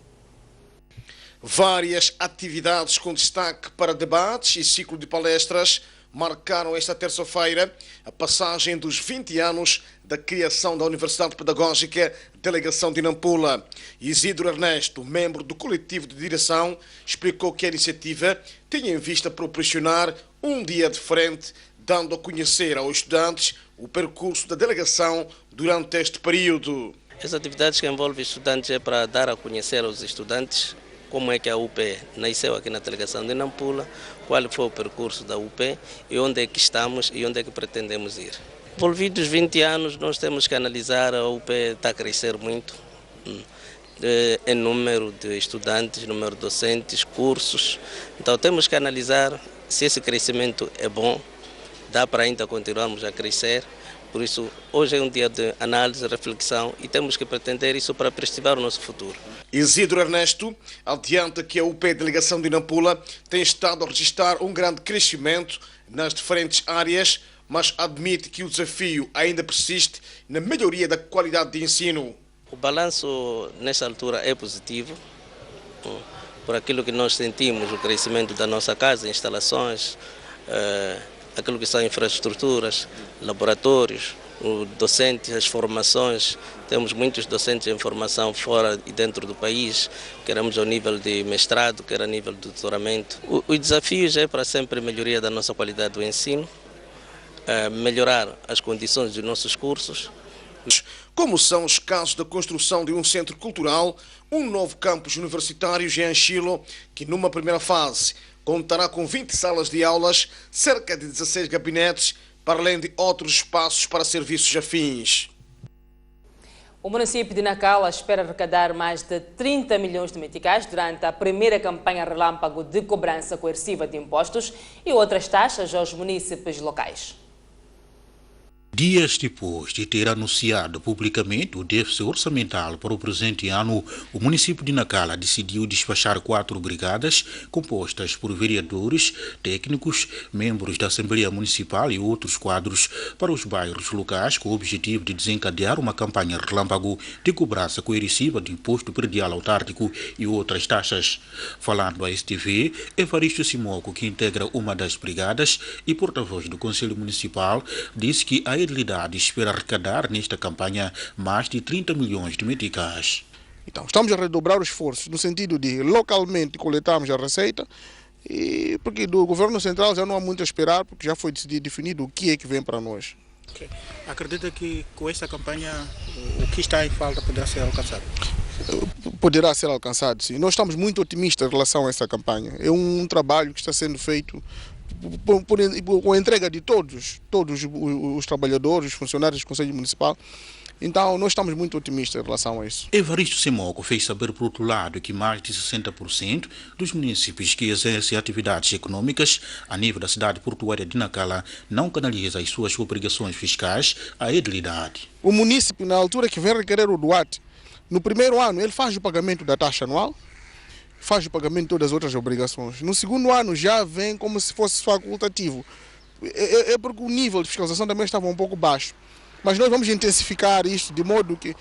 Várias atividades com destaque para debates e ciclo de palestras marcaram esta terça-feira a passagem dos 20 anos da criação da Universidade Pedagógica Delegação de Nampula. Isidro Ernesto, membro do coletivo de direção, explicou que a iniciativa tinha em vista proporcionar um dia diferente, dando a conhecer aos estudantes o percurso da delegação durante este período. As atividades que envolvem estudantes é para dar a conhecer aos estudantes como é que a UP nasceu aqui na delegação de Nampula, qual foi o percurso da UP e onde é que estamos e onde é que pretendemos ir. Envolvidos 20 anos, nós temos que analisar, a UP está a crescer muito. em número de estudantes, número de docentes, cursos. Então temos que analisar se esse crescimento é bom, dá para ainda continuarmos a crescer. Por isso, hoje é um dia de análise, reflexão e temos que pretender isso para prestigiar o nosso futuro. Isidro Ernesto adianta que a UP Delegação de Nampula tem estado a registrar um grande crescimento nas diferentes áreas, mas admite que o desafio ainda persiste na melhoria da qualidade de ensino. O balanço nessa altura é positivo, por aquilo que nós sentimos, o crescimento da nossa casa, instalações, aquilo que são infraestruturas, laboratórios, docentes, as formações. Temos muitos docentes em formação fora e dentro do país, queremos ao nível de mestrado, quer a nível de doutoramento. Os desafios é para sempre a melhoria da nossa qualidade do ensino, melhorar as condições dos nossos cursos. Como são os casos da construção de um centro cultural, um novo campus universitário em Anchilo, que numa primeira fase contará com 20 salas de aulas, cerca de 16 gabinetes, para além de outros espaços para serviços afins. O município de Nacala espera arrecadar mais de 30 milhões de meticais durante a primeira campanha relâmpago de cobrança coerciva de impostos e outras taxas aos munícipes locais. Dias depois de ter anunciado publicamente o déficit orçamental para o presente ano, o município de Nacala decidiu despachar 4 brigadas compostas por vereadores, técnicos, membros da Assembleia Municipal e outros quadros para os bairros locais com o objetivo de desencadear uma campanha relâmpago de cobrança coerciva de imposto predial autárquico e outras taxas. Falando à STV, Evaristo Simoco, que integra uma das brigadas e porta-voz do Conselho Municipal, disse que a Edilidade espera arrecadar nesta campanha mais de 30 milhões de meticais. Então, estamos a redobrar os esforços no sentido de localmente coletarmos a receita, e porque do governo central já não há muito a esperar, porque já foi definido o que é que vem para nós. Okay. Acredita que com esta campanha o que está em falta poderá ser alcançado? Poderá ser alcançado, sim. Nós estamos muito otimistas em relação a essa campanha. É um trabalho que está sendo feito com a entrega de todos os trabalhadores, os funcionários do Conselho Municipal. Então, nós estamos muito otimistas em relação a isso. Evaristo Simoco fez saber, por outro lado, que mais de 60% dos municípios que exercem atividades econômicas a nível da cidade portuária de Nacala não canaliza as suas obrigações fiscais à edilidade. O município, na altura que vem requerer o DUAT, no primeiro ano ele faz o pagamento da taxa anual, faz o pagamento de todas as outras obrigações. No segundo ano já vem como se fosse facultativo. É porque o nível de fiscalização também estava um pouco baixo. Mas nós vamos intensificar isto de modo que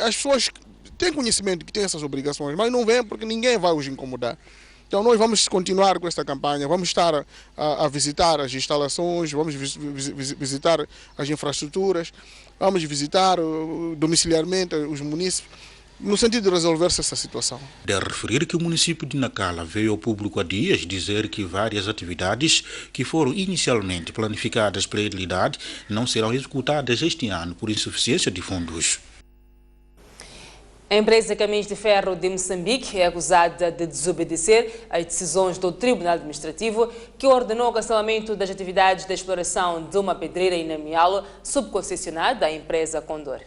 as pessoas têm conhecimento que têm essas obrigações, mas não vêm porque ninguém vai os incomodar. Então nós vamos continuar com esta campanha, vamos estar a visitar as instalações, vamos visitar as infraestruturas, vamos visitar domiciliarmente os munícipes, no sentido de resolver-se essa situação. Deve referir que o município de Nacala veio ao público há dias dizer que várias atividades que foram inicialmente planificadas pela edilidade não serão executadas este ano por insuficiência de fundos. A empresa Caminhos de Ferro de Moçambique é acusada de desobedecer às decisões do Tribunal Administrativo que ordenou o cancelamento das atividades de exploração de uma pedreira em Namialo, subconcessionada à empresa Condor.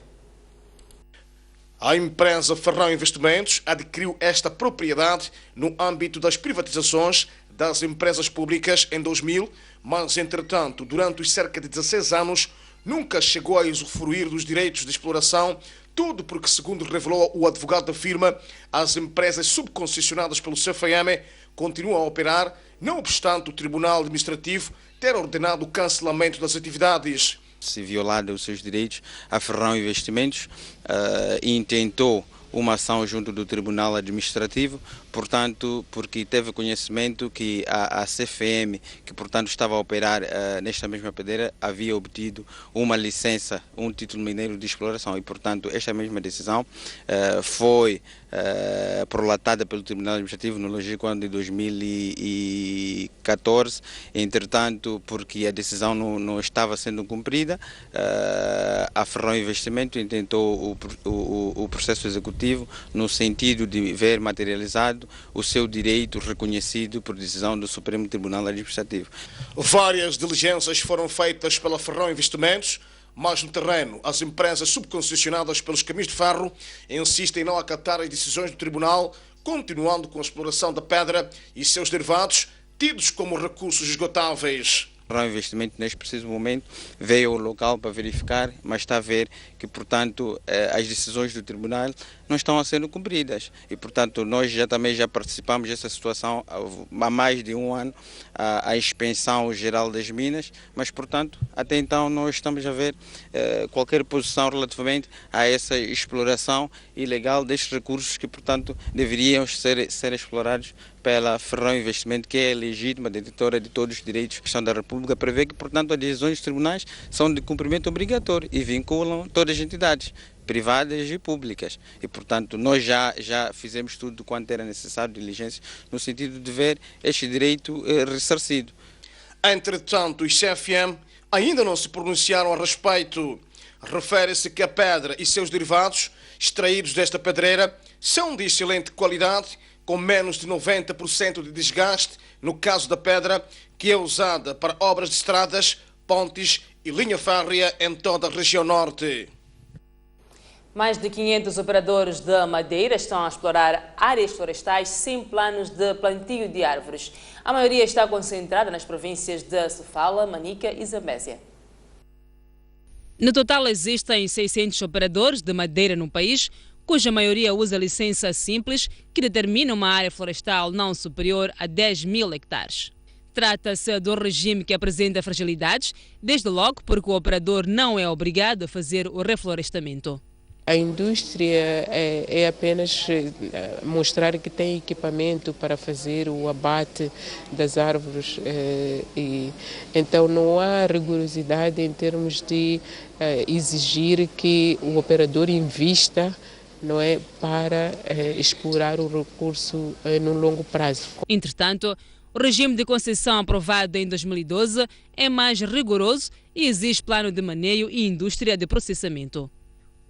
A empresa Ferrão Investimentos adquiriu esta propriedade no âmbito das privatizações das empresas públicas em 2000, mas, entretanto, durante os cerca de 16 anos, nunca chegou a usufruir dos direitos de exploração, tudo porque, segundo revelou o advogado da firma, as empresas subconcessionadas pelo CFM continuam a operar, não obstante o Tribunal Administrativo ter ordenado o cancelamento das atividades. Se violado os seus direitos, a Ferrão Investimentos intentou uma ação junto do Tribunal Administrativo, portanto, porque teve conhecimento que a CFM, que portanto estava a operar nesta mesma pedreira, havia obtido uma licença, um título mineiro de exploração e, portanto, esta mesma decisão foi prolatada pelo Tribunal Administrativo no longínquo ano de 2014, entretanto, porque a decisão não estava sendo cumprida, a Ferrão Investimento intentou o processo executivo no sentido de ver materializado o seu direito reconhecido por decisão do Supremo Tribunal Administrativo. Várias diligências foram feitas pela Ferrão Investimentos, Mas no terreno, as empresas subconcessionadas pelos caminhos de ferro insistem em não acatar as decisões do tribunal, continuando com a exploração da pedra e seus derivados, tidos como recursos esgotáveis. O investimento neste preciso momento veio ao local para verificar, mas está a ver que, portanto, as decisões do tribunal não estão a ser cumpridas e, portanto, nós também já participamos dessa situação há mais de um ano, a inspeção geral das minas, mas, portanto, até então nós estamos a ver qualquer posição relativamente a essa exploração ilegal destes recursos que, portanto, deveriam ser explorados pela Ferrão Investimento, que é legítima detentora de todos os direitos. A Constituição da República prevê que, portanto, as decisões dos tribunais são de cumprimento obrigatório e vinculam todas as entidades, privadas e públicas. E, portanto, nós já fizemos tudo quanto era necessário, diligência, no sentido de ver este direito ressarcido. Entretanto, os CFM ainda não se pronunciaram a respeito. Refere-se que a pedra e seus derivados, extraídos desta pedreira, são de excelente qualidade, com menos de 90% de desgaste, no caso da pedra, que é usada para obras de estradas, pontes e linha férrea em toda a região norte. Mais de 500 operadores da madeira estão a explorar áreas florestais sem planos de plantio de árvores. A maioria está concentrada nas províncias de Sofala, Manica e Zambésia. No total, existem 600 operadores de madeira no país, cuja maioria usa licença simples, que determina uma área florestal não superior a 10.000 hectares. Trata-se de um regime que apresenta fragilidades, desde logo porque o operador não é obrigado a fazer o reflorestamento. A indústria é apenas mostrar que tem equipamento para fazer o abate das árvores e então não há rigorosidade em termos de exigir que o operador invista, não é, para explorar o recurso no longo prazo. Entretanto, o regime de concessão aprovado em 2012 é mais rigoroso e exige plano de maneio e indústria de processamento.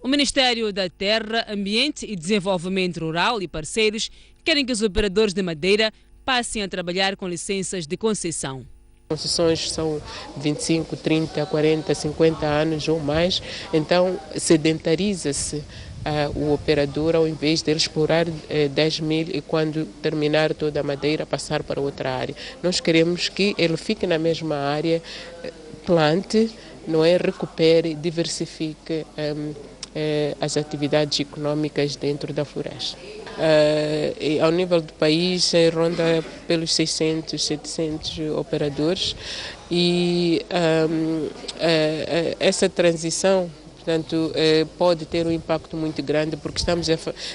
O Ministério da Terra, Ambiente e Desenvolvimento Rural e parceiros querem que os operadores de madeira passem a trabalhar com licenças de concessão. Concessões são 25, 30, 40, 50 anos ou mais, então sedentariza-se o operador ao invés de ele explorar 10.000 e quando terminar toda a madeira passar para outra área. Nós queremos que ele fique na mesma área, plante, não é, recupere, diversifique as atividades econômicas dentro da floresta. E ao nível do país, ronda pelos 600, 700 operadores e essa transição, portanto, pode ter um impacto muito grande, porque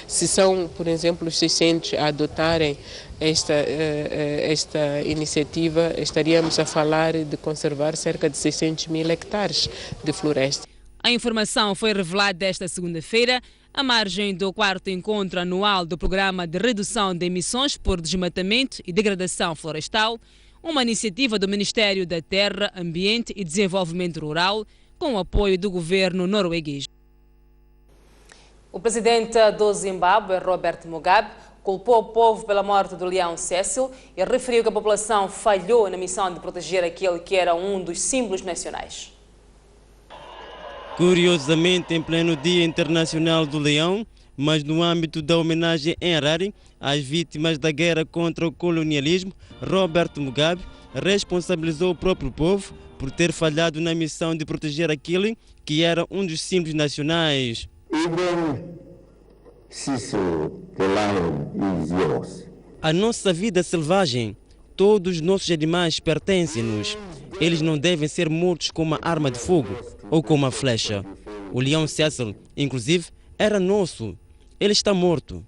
se são, por exemplo, os 600 a adotarem esta iniciativa, estaríamos a falar de conservar cerca de 600.000 hectares de floresta. A informação foi revelada esta segunda-feira, à margem do 4º encontro anual do Programa de Redução de Emissões por Desmatamento e Degradação Florestal, uma iniciativa do Ministério da Terra, Ambiente e Desenvolvimento Rural, com o apoio do governo norueguês. O presidente do Zimbábue, Robert Mugabe, culpou o povo pela morte do leão Cecil e referiu que a população falhou na missão de proteger aquele que era um dos símbolos nacionais. Curiosamente, em pleno Dia Internacional do Leão, mas no âmbito da homenagem em Harare às vítimas da guerra contra o colonialismo, Robert Mugabe responsabilizou o próprio povo por ter falhado na missão de proteger aquele que era um dos símbolos nacionais. A nossa vida selvagem, todos os nossos animais pertencem-nos. Eles não devem ser mortos com uma arma de fogo ou com uma flecha. O leão Cecil, inclusive, era nosso. Ele está morto.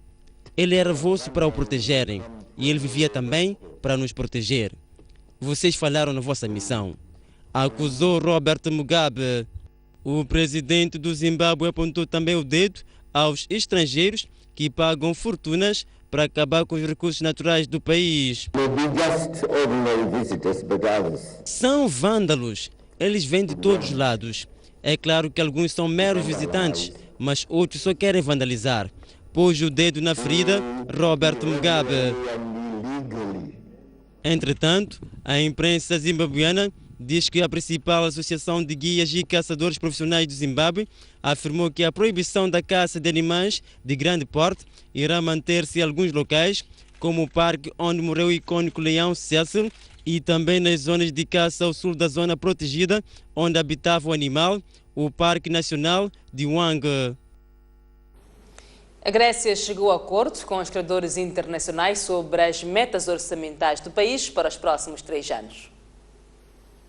Ele era vosso para o protegerem e ele vivia também para nos proteger. Vocês falharam na vossa missão, acusou Robert Mugabe. O presidente do Zimbábue apontou também o dedo aos estrangeiros que pagam fortunas para acabar com os recursos naturais do país. São vândalos. Eles vêm de todos os lados. É claro que alguns são meros visitantes, mas outros só querem vandalizar. Pôs o dedo na ferida Robert Mugabe. Entretanto, a imprensa zimbabuiana diz que a principal associação de guias e caçadores profissionais do Zimbábue afirmou que a proibição da caça de animais de grande porte irá manter-se em alguns locais, como o parque onde morreu o icônico leão Cecil, e também nas zonas de caça ao sul da zona protegida onde habitava o animal, o Parque Nacional de Wang. A Grécia chegou a acordo com os credores internacionais sobre as metas orçamentais do país para os próximos 3 anos.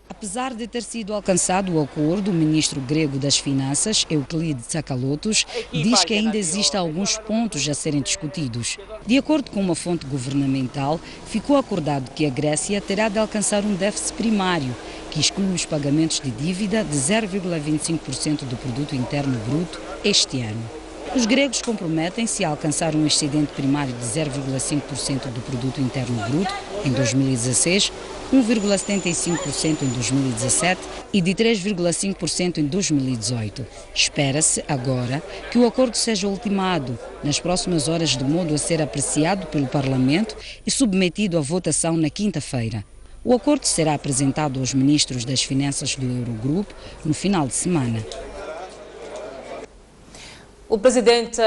Apesar de ter sido alcançado o acordo, o ministro grego das Finanças, Euclides Tsakalotos, diz que ainda existem alguns pontos a serem discutidos. De acordo com uma fonte governamental, ficou acordado que a Grécia terá de alcançar um déficit primário, que exclui os pagamentos de dívida de 0,25% do produto interno bruto este ano. Os gregos comprometem-se a alcançar um excedente primário de 0,5% do produto interno bruto em 2016, 1,75% em 2017 e de 3,5% em 2018. Espera-se agora que o acordo seja ultimado nas próximas horas, de modo a ser apreciado pelo Parlamento e submetido à votação na quinta-feira. O acordo será apresentado aos ministros das Finanças do Eurogrupo no final de semana. O presidente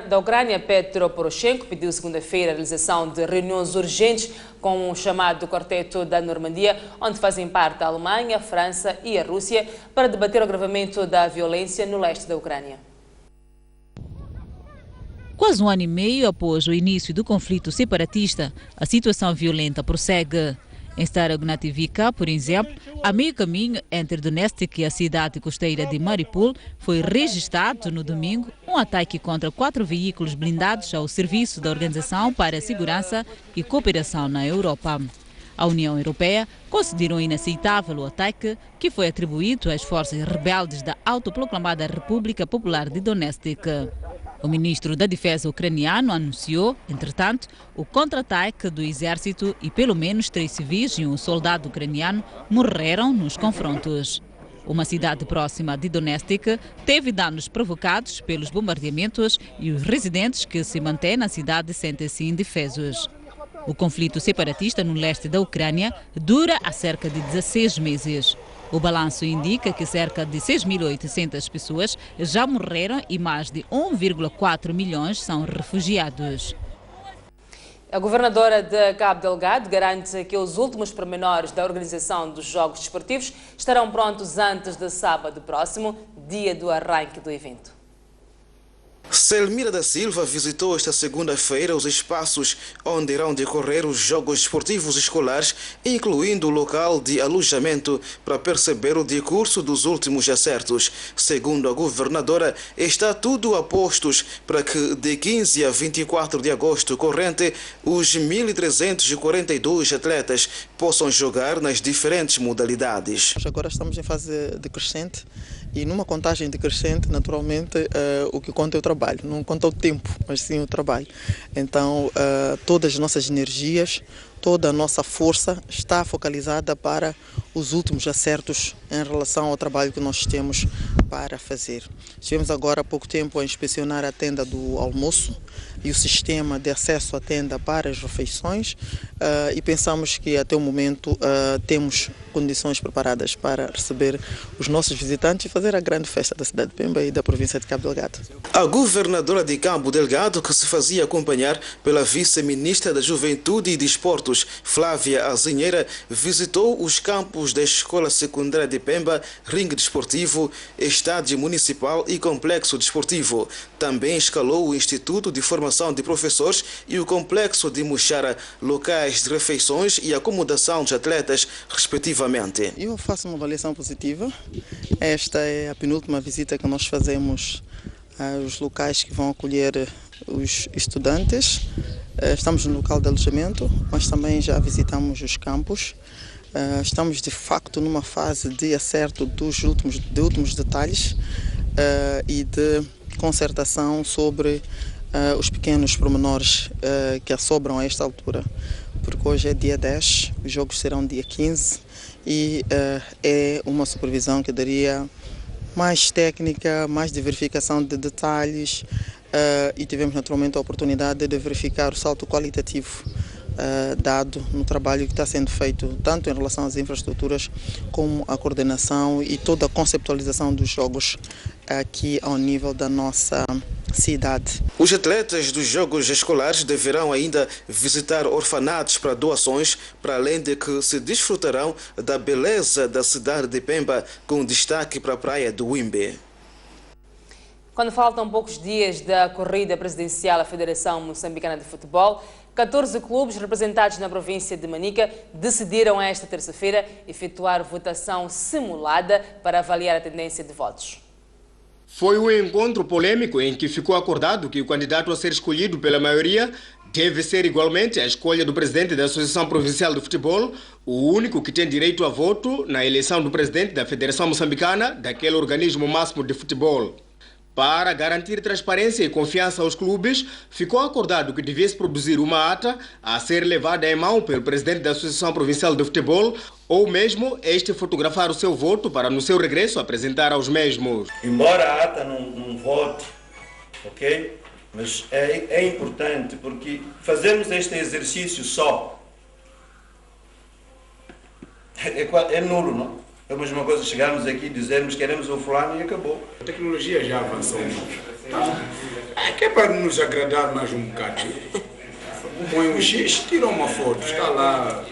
da Ucrânia, Petro Poroshenko, pediu segunda-feira a realização de reuniões urgentes com o chamado Quarteto da Normandia, onde fazem parte a Alemanha, a França e a Rússia, para debater o agravamento da violência no leste da Ucrânia. Quase um ano e meio após o início do conflito separatista, a situação violenta prossegue. Em Starognativica, por exemplo, a meio caminho entre Donetsk e a cidade costeira de Mariupol, foi registrado no domingo um ataque contra 4 veículos blindados ao serviço da Organização para a Segurança e Cooperação na Europa. A União Europeia considerou inaceitável o ataque, que foi atribuído às forças rebeldes da autoproclamada República Popular de Donetsk. O ministro da Defesa ucraniano anunciou, entretanto, o contra-ataque do exército e pelo menos 3 civis e um soldado ucraniano morreram nos confrontos. Uma cidade próxima de Donetsk teve danos provocados pelos bombardeamentos e os residentes que se mantêm na cidade sentem-se indefesos. O conflito separatista no leste da Ucrânia dura há cerca de 16 meses. O balanço indica que cerca de 6.800 pessoas já morreram e mais de 1,4 milhões são refugiados. A governadora de Cabo Delgado garante que os últimos pormenores da organização dos Jogos Desportivos estarão prontos antes de sábado próximo, dia do arranque do evento. Selmira da Silva visitou esta segunda-feira os espaços onde irão decorrer os Jogos Esportivos Escolares, incluindo o local de alojamento, para perceber o decurso dos últimos acertos. Segundo a governadora, está tudo a postos para que de 15 a 24 de agosto corrente, os 1.342 atletas possam jogar nas diferentes modalidades. Agora estamos em fase decrescente. E numa contagem decrescente, naturalmente, o que conta é o trabalho. Não conta o tempo, mas sim o trabalho. Então, todas as nossas energias, toda a nossa força está focalizada para os últimos acertos em relação ao trabalho que nós temos para fazer. Estivemos agora há pouco tempo a inspecionar a tenda do almoço e o sistema de acesso à tenda para as refeições e pensamos que até o momento temos condições preparadas para receber os nossos visitantes e fazer a grande festa da cidade de Pemba e da província de Cabo Delgado. A governadora de Cabo Delgado, que se fazia acompanhar pela vice-ministra da Juventude e Desportos, Flávia Azinheira, visitou os campos da Escola Secundária de Pemba, ringue desportivo, estádio municipal e complexo desportivo. Também escalou o Instituto de Formação de Professores e o complexo de Muxara, locais de refeições e acomodação de atletas, respectivamente. Eu faço uma avaliação positiva. Esta é a penúltima visita que nós fazemos aos locais que vão acolher os estudantes. Estamos no local de alojamento, mas também já visitamos os campos. Estamos de facto numa fase de acerto dos últimos detalhes e de concertação sobre os pequenos pormenores que assobram a esta altura. Porque hoje é dia 10, os jogos serão dia 15 e é uma supervisão que daria mais técnica, mais de verificação de detalhes e tivemos naturalmente a oportunidade de verificar o salto qualitativo dado no trabalho que está sendo feito, tanto em relação às infraestruturas, como a coordenação e toda a conceptualização dos jogos aqui ao nível da nossa cidade. Os atletas dos Jogos Escolares deverão ainda visitar orfanatos para doações, para além de que se desfrutarão da beleza da cidade de Pemba, com destaque para a praia do Wimbe. Quando faltam poucos dias da corrida presidencial à Federação Moçambicana de Futebol, 14 clubes representados na província de Manica decidiram esta terça-feira efetuar votação simulada para avaliar a tendência de votos. Foi um encontro polêmico em que ficou acordado que o candidato a ser escolhido pela maioria deve ser igualmente a escolha do presidente da Associação Provincial de Futebol, o único que tem direito a voto na eleição do presidente da Federação Moçambicana, daquele organismo máximo de futebol. Para garantir transparência e confiança aos clubes, ficou acordado que devia-se produzir uma ata a ser levada em mão pelo presidente da Associação Provincial de Futebol, ou mesmo este fotografar o seu voto para no seu regresso apresentar aos mesmos. Embora a ata não vote, ok? Mas é importante porque fazermos este exercício só é nulo, não? É a mesma coisa chegarmos aqui e dizermos que queremos o fulano e acabou. A tecnologia já avançou muito. É que é para nos agradar mais um bocado. Põe o X, tira uma foto, está lá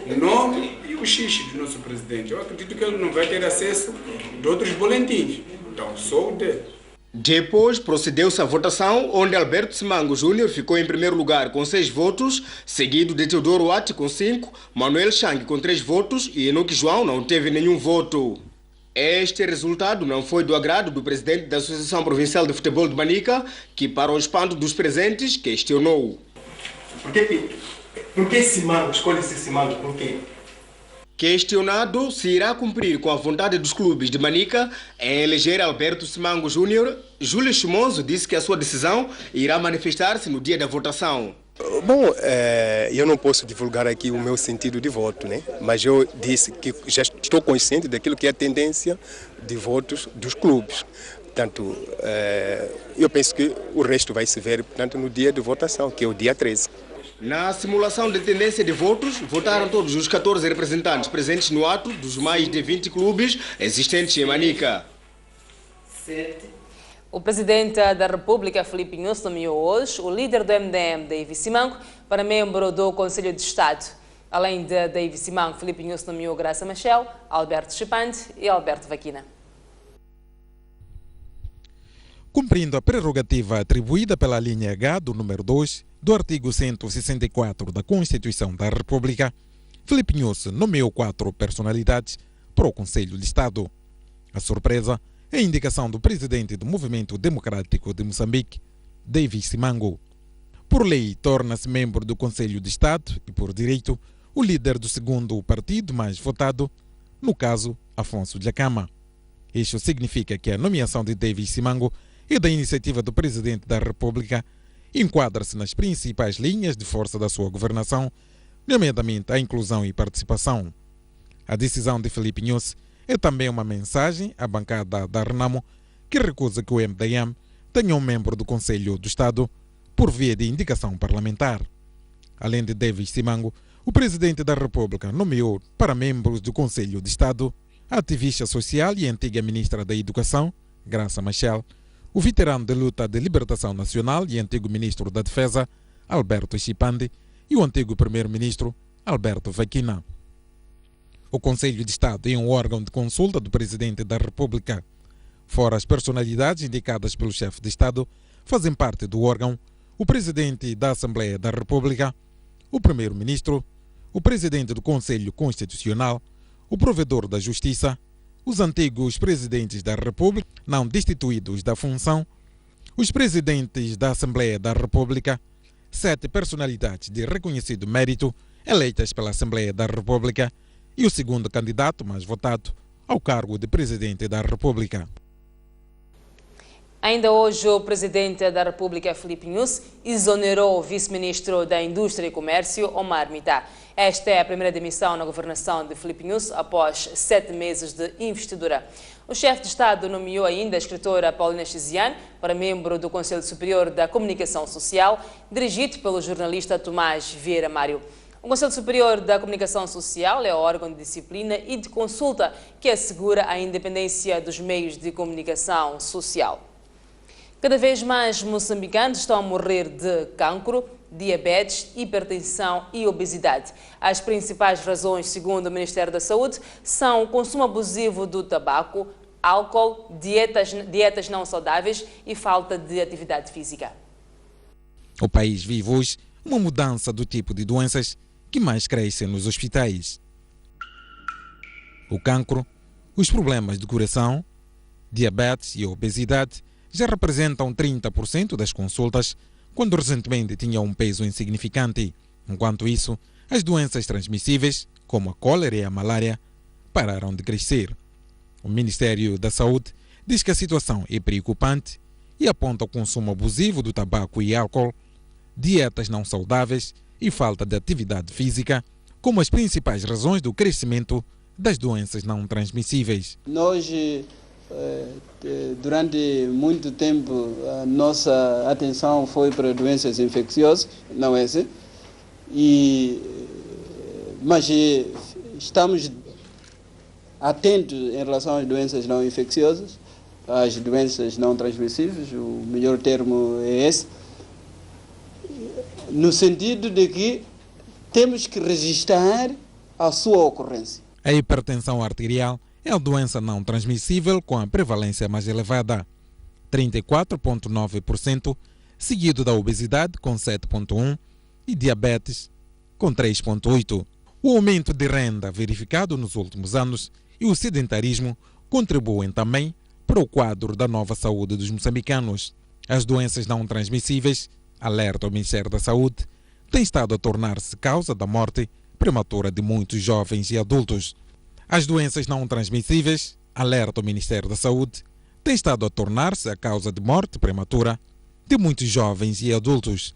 o nome e o X do nosso presidente. Eu acredito que ele não vai ter acesso de outros boletins. Então, só o dele. Depois procedeu-se à votação, onde Alberto Simango Júnior ficou em primeiro lugar com 6 votos, seguido de Teodoro Ati com 5, Manuel Chang com 3 votos e Enoque João não teve nenhum voto. Este resultado não foi do agrado do presidente da Associação Provincial de Futebol de Manica, que, para o espanto dos presentes, questionou. Por que Simango? Escolhe-se Simango, por quê? Questionado se irá cumprir com a vontade dos clubes de Manica em eleger Alberto Simango Júnior, Júlio Chimoso disse que a sua decisão irá manifestar-se no dia da votação. Bom, eu não posso divulgar aqui o meu sentido de voto, né? Mas eu disse que já estou consciente daquilo que é a tendência de votos dos clubes. Portanto, eu penso que o resto vai se ver, portanto, no dia de votação, que é o dia 13. Na simulação de tendência de votos, votaram todos os 14 representantes presentes no ato dos mais de 20 clubes existentes em Manica. O presidente da República, Filipe Nyusi, nomeou hoje o líder do MDM, David Simango, para membro do Conselho de Estado. Além de David Simango, Filipe Nyusi nomeou Graça Machel, Alberto Chipante e Alberto Vaquina. Cumprindo a prerrogativa atribuída pela linha H do número 2 do artigo 164 da Constituição da República, Filipe Nyusi nomeou 4 personalidades para o Conselho de Estado. A surpresa é a indicação do presidente do Movimento Democrático de Moçambique, David Simango. Por lei, torna-se membro do Conselho de Estado e, por direito, o líder do segundo partido mais votado, no caso, Afonso Dhlakama. Isso significa que a nomeação de David Simango e da iniciativa do Presidente da República enquadra-se nas principais linhas de força da sua governação, nomeadamente a inclusão e participação. A decisão de Filipe Nyusi é também uma mensagem à bancada da Renamo, que recusa que o MDM tenha um membro do Conselho do Estado por via de indicação parlamentar. Além de David Simango, o Presidente da República nomeou para membros do Conselho de Estado a ativista social e antiga Ministra da Educação, Graça Machel, o veterano de luta de libertação nacional e antigo Ministro da Defesa, Alberto Chipante, e o antigo Primeiro-Ministro, Alberto Vaquina. O Conselho de Estado é um órgão de consulta do Presidente da República. Fora as personalidades indicadas pelo chefe de Estado, fazem parte do órgão o Presidente da Assembleia da República, o Primeiro-Ministro, o Presidente do Conselho Constitucional, o Provedor da Justiça, os antigos Presidentes da República, não destituídos da função, os Presidentes da Assembleia da República, 7 personalidades de reconhecido mérito eleitas pela Assembleia da República e o segundo candidato mais votado ao cargo de Presidente da República. Ainda hoje, o Presidente da República, Filipe Nyusi, exonerou o Vice-Ministro da Indústria e Comércio, Omar Mita. Esta é a primeira demissão na governação de Filipe Nyusi após 7 meses de investidura. O chefe de Estado nomeou ainda a escritora Paulina Chiziane para membro do Conselho Superior da Comunicação Social, dirigido pelo jornalista Tomás Vieira Mário. O Conselho Superior da Comunicação Social é o órgão de disciplina e de consulta que assegura a independência dos meios de comunicação social. Cada vez mais moçambicanos estão a morrer de cancro, diabetes, hipertensão e obesidade. As principais razões, segundo o Ministério da Saúde, são o consumo abusivo do tabaco, álcool, dietas não saudáveis e falta de atividade física. O país vive hoje uma mudança do tipo de doenças que mais crescem nos hospitais. O cancro, os problemas de coração, diabetes e obesidade já representam 30% das consultas, quando recentemente tinham um peso insignificante. Enquanto isso, as doenças transmissíveis, como a cólera e a malária, pararam de crescer. O Ministério da Saúde diz que a situação é preocupante e aponta o consumo abusivo do tabaco e álcool, dietas não saudáveis e falta de atividade física como as principais razões do crescimento das doenças não transmissíveis. Nós, durante muito tempo, a nossa atenção foi para doenças infecciosas, não é assim? Mas estamos atentos em relação às doenças não infecciosas, às doenças não transmissíveis, o melhor termo é esse, no sentido de que temos que registrar a sua ocorrência. A hipertensão arterial é a doença não transmissível com a prevalência mais elevada, 34,9%, seguido da obesidade com 7,1% e diabetes com 3,8%. O aumento de renda verificado nos últimos anos e o sedentarismo contribuem também para o quadro da nova saúde dos moçambicanos. As doenças não transmissíveis, alerta o Ministério da Saúde, têm estado a tornar-se causa da morte prematura de muitos jovens e adultos. As doenças não transmissíveis, alerta o Ministério da Saúde, têm estado a tornar-se a causa de morte prematura de muitos jovens e adultos.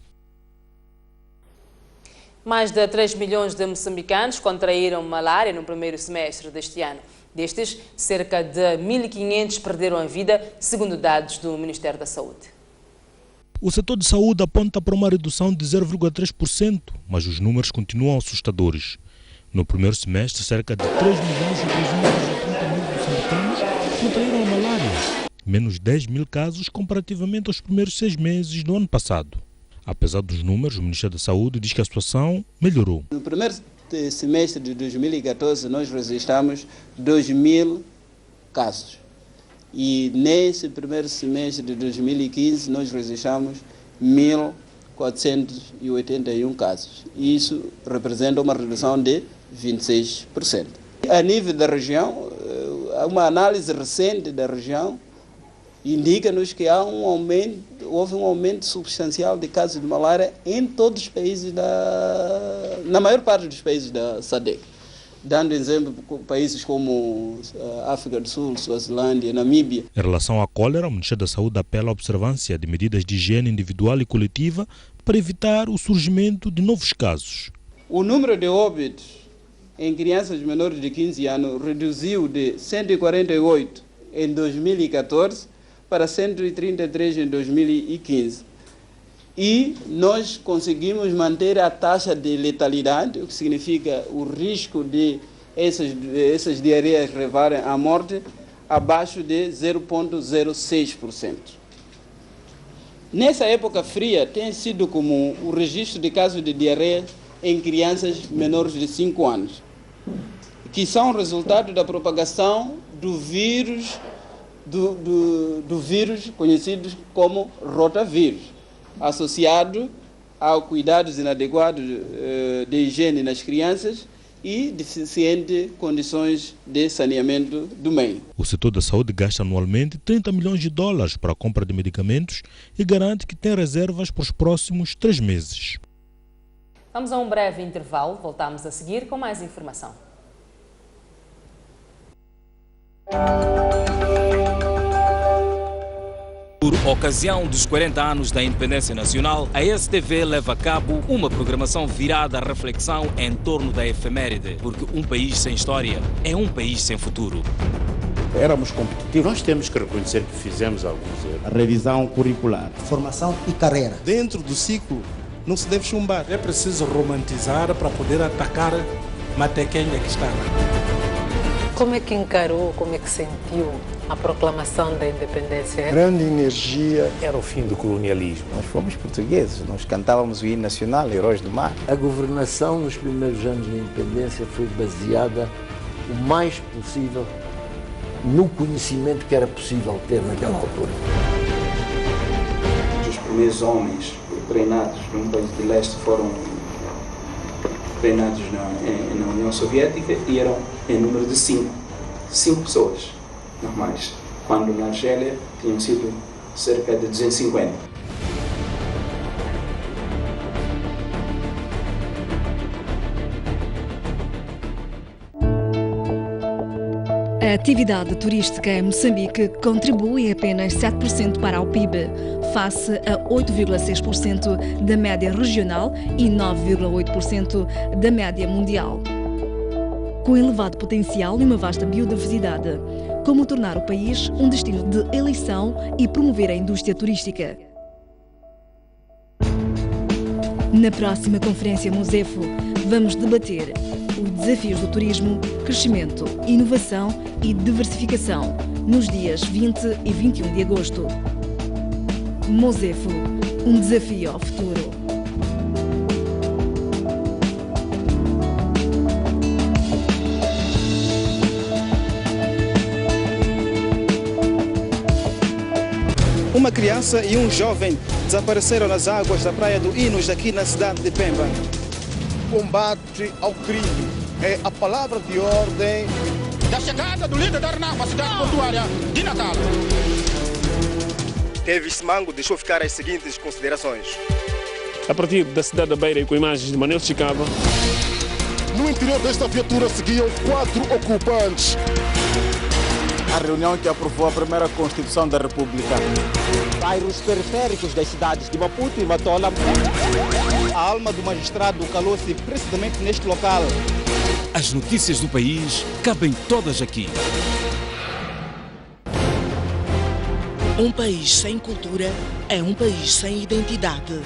Mais de 3 milhões de moçambicanos contraíram malária no primeiro semestre deste ano. Destes, cerca de 1.500 perderam a vida, segundo dados do Ministério da Saúde. O setor de saúde aponta para uma redução de 0,3%, mas os números continuam assustadores. No primeiro semestre, cerca de 3 milhões e 330 mil moçambicanos contraíram a malária, menos 10 mil casos comparativamente aos primeiros 6 meses do ano passado. Apesar dos números, o Ministério da Saúde diz que a situação melhorou. No primeiro semestre de 2014, nós registramos 2.000 casos. E nesse primeiro semestre de 2015, nós registramos 1.481 casos. Isso representa uma redução de 26%. A nível da região, uma análise recente da região indica-nos que houve um aumento substancial de casos de malária em todos os países, na maior parte dos países da SADC. Dando exemplo, países como África do Sul, Suazilândia, Namíbia. Em relação à cólera, o Ministério da Saúde apela à observância de medidas de higiene individual e coletiva para evitar o surgimento de novos casos. O número de óbitos em crianças menores de 15 anos reduziu de 148 em 2014 para 133 em 2015. E nós conseguimos manter a taxa de letalidade, o que significa o risco de essas diarreias levarem à morte, abaixo de 0,06%. Nessa época fria, tem sido comum o registro de casos de diarreia em crianças menores de 5 anos, que são resultado da propagação do vírus, do vírus conhecido como rotavírus, associado a cuidados inadequados de higiene nas crianças e deficientes condições de saneamento do meio. O setor da saúde gasta anualmente 30 milhões de dólares para a compra de medicamentos e garante que tem reservas para os próximos 3 meses. Vamos a um breve intervalo, voltamos a seguir com mais informação. Por ocasião dos 40 anos da independência nacional, a STV leva a cabo uma programação virada à reflexão em torno da efeméride, porque um país sem história é um país sem futuro. éramos competitivos. Nós temos que reconhecer que fizemos alguns erros. A revisão curricular. Formação e carreira. Dentro do ciclo, não se deve chumbar. É preciso romantizar para poder atacar Matequenha que está lá. Como é que encarou, como é que sentiu a proclamação da independência? Grande energia. Era o fim do colonialismo. Nós fomos portugueses, nós cantávamos o hino nacional, Heróis do Mar. A governação nos primeiros anos da independência foi baseada o mais possível no conhecimento que era possível ter naquela altura. Os primeiros homens treinados num país de leste foram treinados na União Soviética e eram em número de 5 pessoas normais, quando na Argélia tinham sido cerca de 250. A atividade turística em Moçambique contribui apenas 7% para o PIB, face a 8,6% da média regional e 9,8% da média mundial. Com elevado potencial e uma vasta biodiversidade, como tornar o país um destino de eleição e promover a indústria turística. Na próxima Conferência Mosefo, vamos debater os desafios do turismo, crescimento, inovação e diversificação, nos dias 20 e 21 de agosto. Mosefo, um desafio ao futuro. Uma criança e um jovem desapareceram nas águas da praia do Inos, aqui na cidade de Pemba. Combate ao crime é a palavra de ordem da chegada do líder da RENAM à cidade portuária de Natal. Davis Mango deixou ficar as seguintes considerações. A partir da cidade da Beira e com imagens de Manel Chicava. No interior desta viatura seguiam 4 ocupantes. A reunião que aprovou a primeira Constituição da República. Bairros periféricos das cidades de Maputo e Matola. A alma do magistrado calou-se precisamente neste local. As notícias do país cabem todas aqui. Um país sem cultura é um país sem identidade.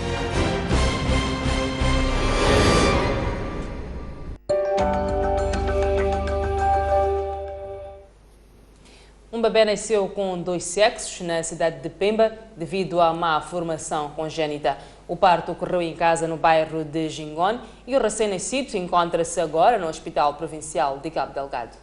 Um bebê nasceu com 2 sexos na cidade de Pemba devido à má formação congênita. O parto ocorreu em casa no bairro de Jingone e o recém-nascido encontra-se agora no Hospital Provincial de Cabo Delgado.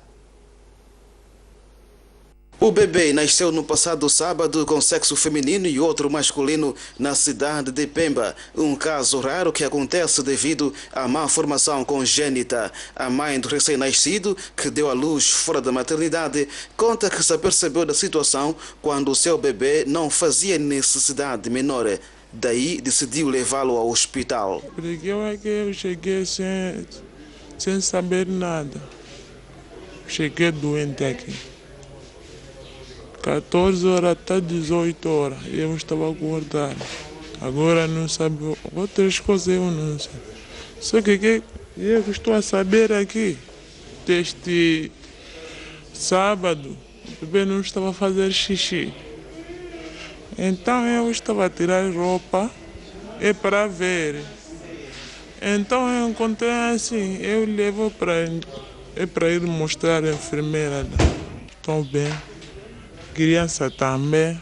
O bebê nasceu no passado sábado com sexo feminino e outro masculino na cidade de Pemba. Um caso raro que acontece devido à má formação congênita. A mãe do recém-nascido, que deu à luz fora da maternidade, conta que se apercebeu da situação quando o seu bebê não fazia necessidade menor. Daí decidiu levá-lo ao hospital. Porque eu cheguei sem saber nada. Cheguei doente aqui. 14 horas até 18 horas, eu estava acordado. Agora não sabe outras coisas, eu não sei. Só que eu estou a saber aqui, desde sábado, o bebê não estava a fazer xixi. Então eu estava a tirar roupa para ver. Então eu encontrei assim, eu levo para ir mostrar à enfermeira. Estou bem. Criança também.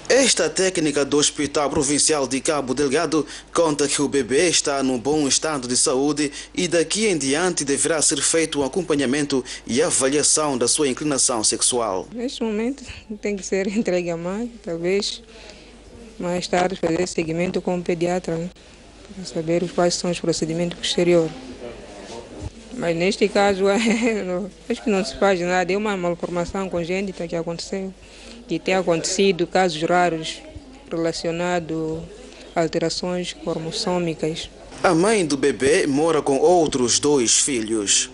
Esta técnica do Hospital Provincial de Cabo Delgado conta que o bebê está num bom estado de saúde e daqui em diante deverá ser feito um acompanhamento e avaliação da sua inclinação sexual. Neste momento tem que ser entregue à mãe, talvez mais tarde fazer seguimento com o pediatra, né, para saber quais são os procedimentos posteriores. Mas neste caso, acho que não se faz nada. É uma malformação congênita que aconteceu. E tem acontecido casos raros relacionados a alterações cromossômicas. A mãe do bebê mora com outros 2 filhos.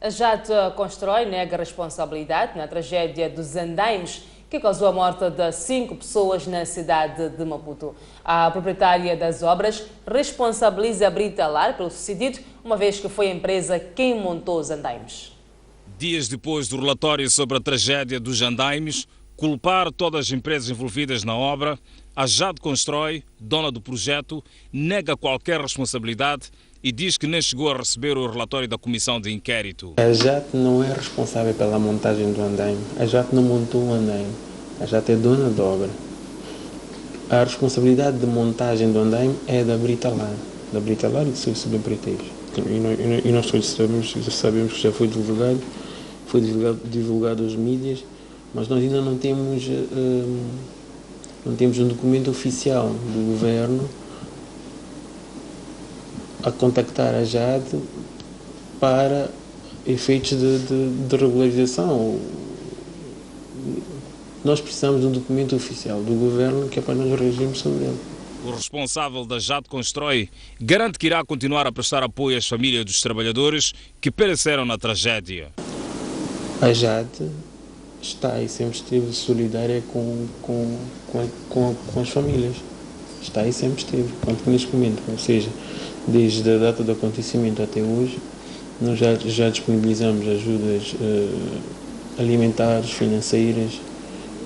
A Jata Constrói nega responsabilidade na tragédia dos andaimes que causou a morte de 5 pessoas na cidade de Maputo. A proprietária das obras responsabiliza a Brita Lar pelo sucedido, uma vez que foi a empresa quem montou os andaimes. Dias depois do relatório sobre a tragédia dos andaimes, culpar todas as empresas envolvidas na obra, a Jade Constrói, dona do projeto, nega qualquer responsabilidade e diz que nem chegou a receber o relatório da comissão de inquérito. A Jade não é responsável pela montagem do andaime. A Jade não montou o andaime. A Jade é dona da obra. A responsabilidade de montagem do andaime é da Britalar e do Serviço de Empreiteiros. E nós todos sabemos que já foi divulgado aos mídias, mas nós ainda não temos um documento oficial do governo a contactar a Jade para efeitos de regularização. Nós precisamos de um documento oficial do governo que é para nós reagirmos sobre ele. O responsável da Jade Constrói garante que irá continuar a prestar apoio às famílias dos trabalhadores que pereceram na tragédia. A Jade está e sempre esteve solidária com as famílias. Está e sempre esteve, quanto neste momento. Ou seja, desde a data do acontecimento até hoje, nós já disponibilizamos ajudas alimentares, financeiras,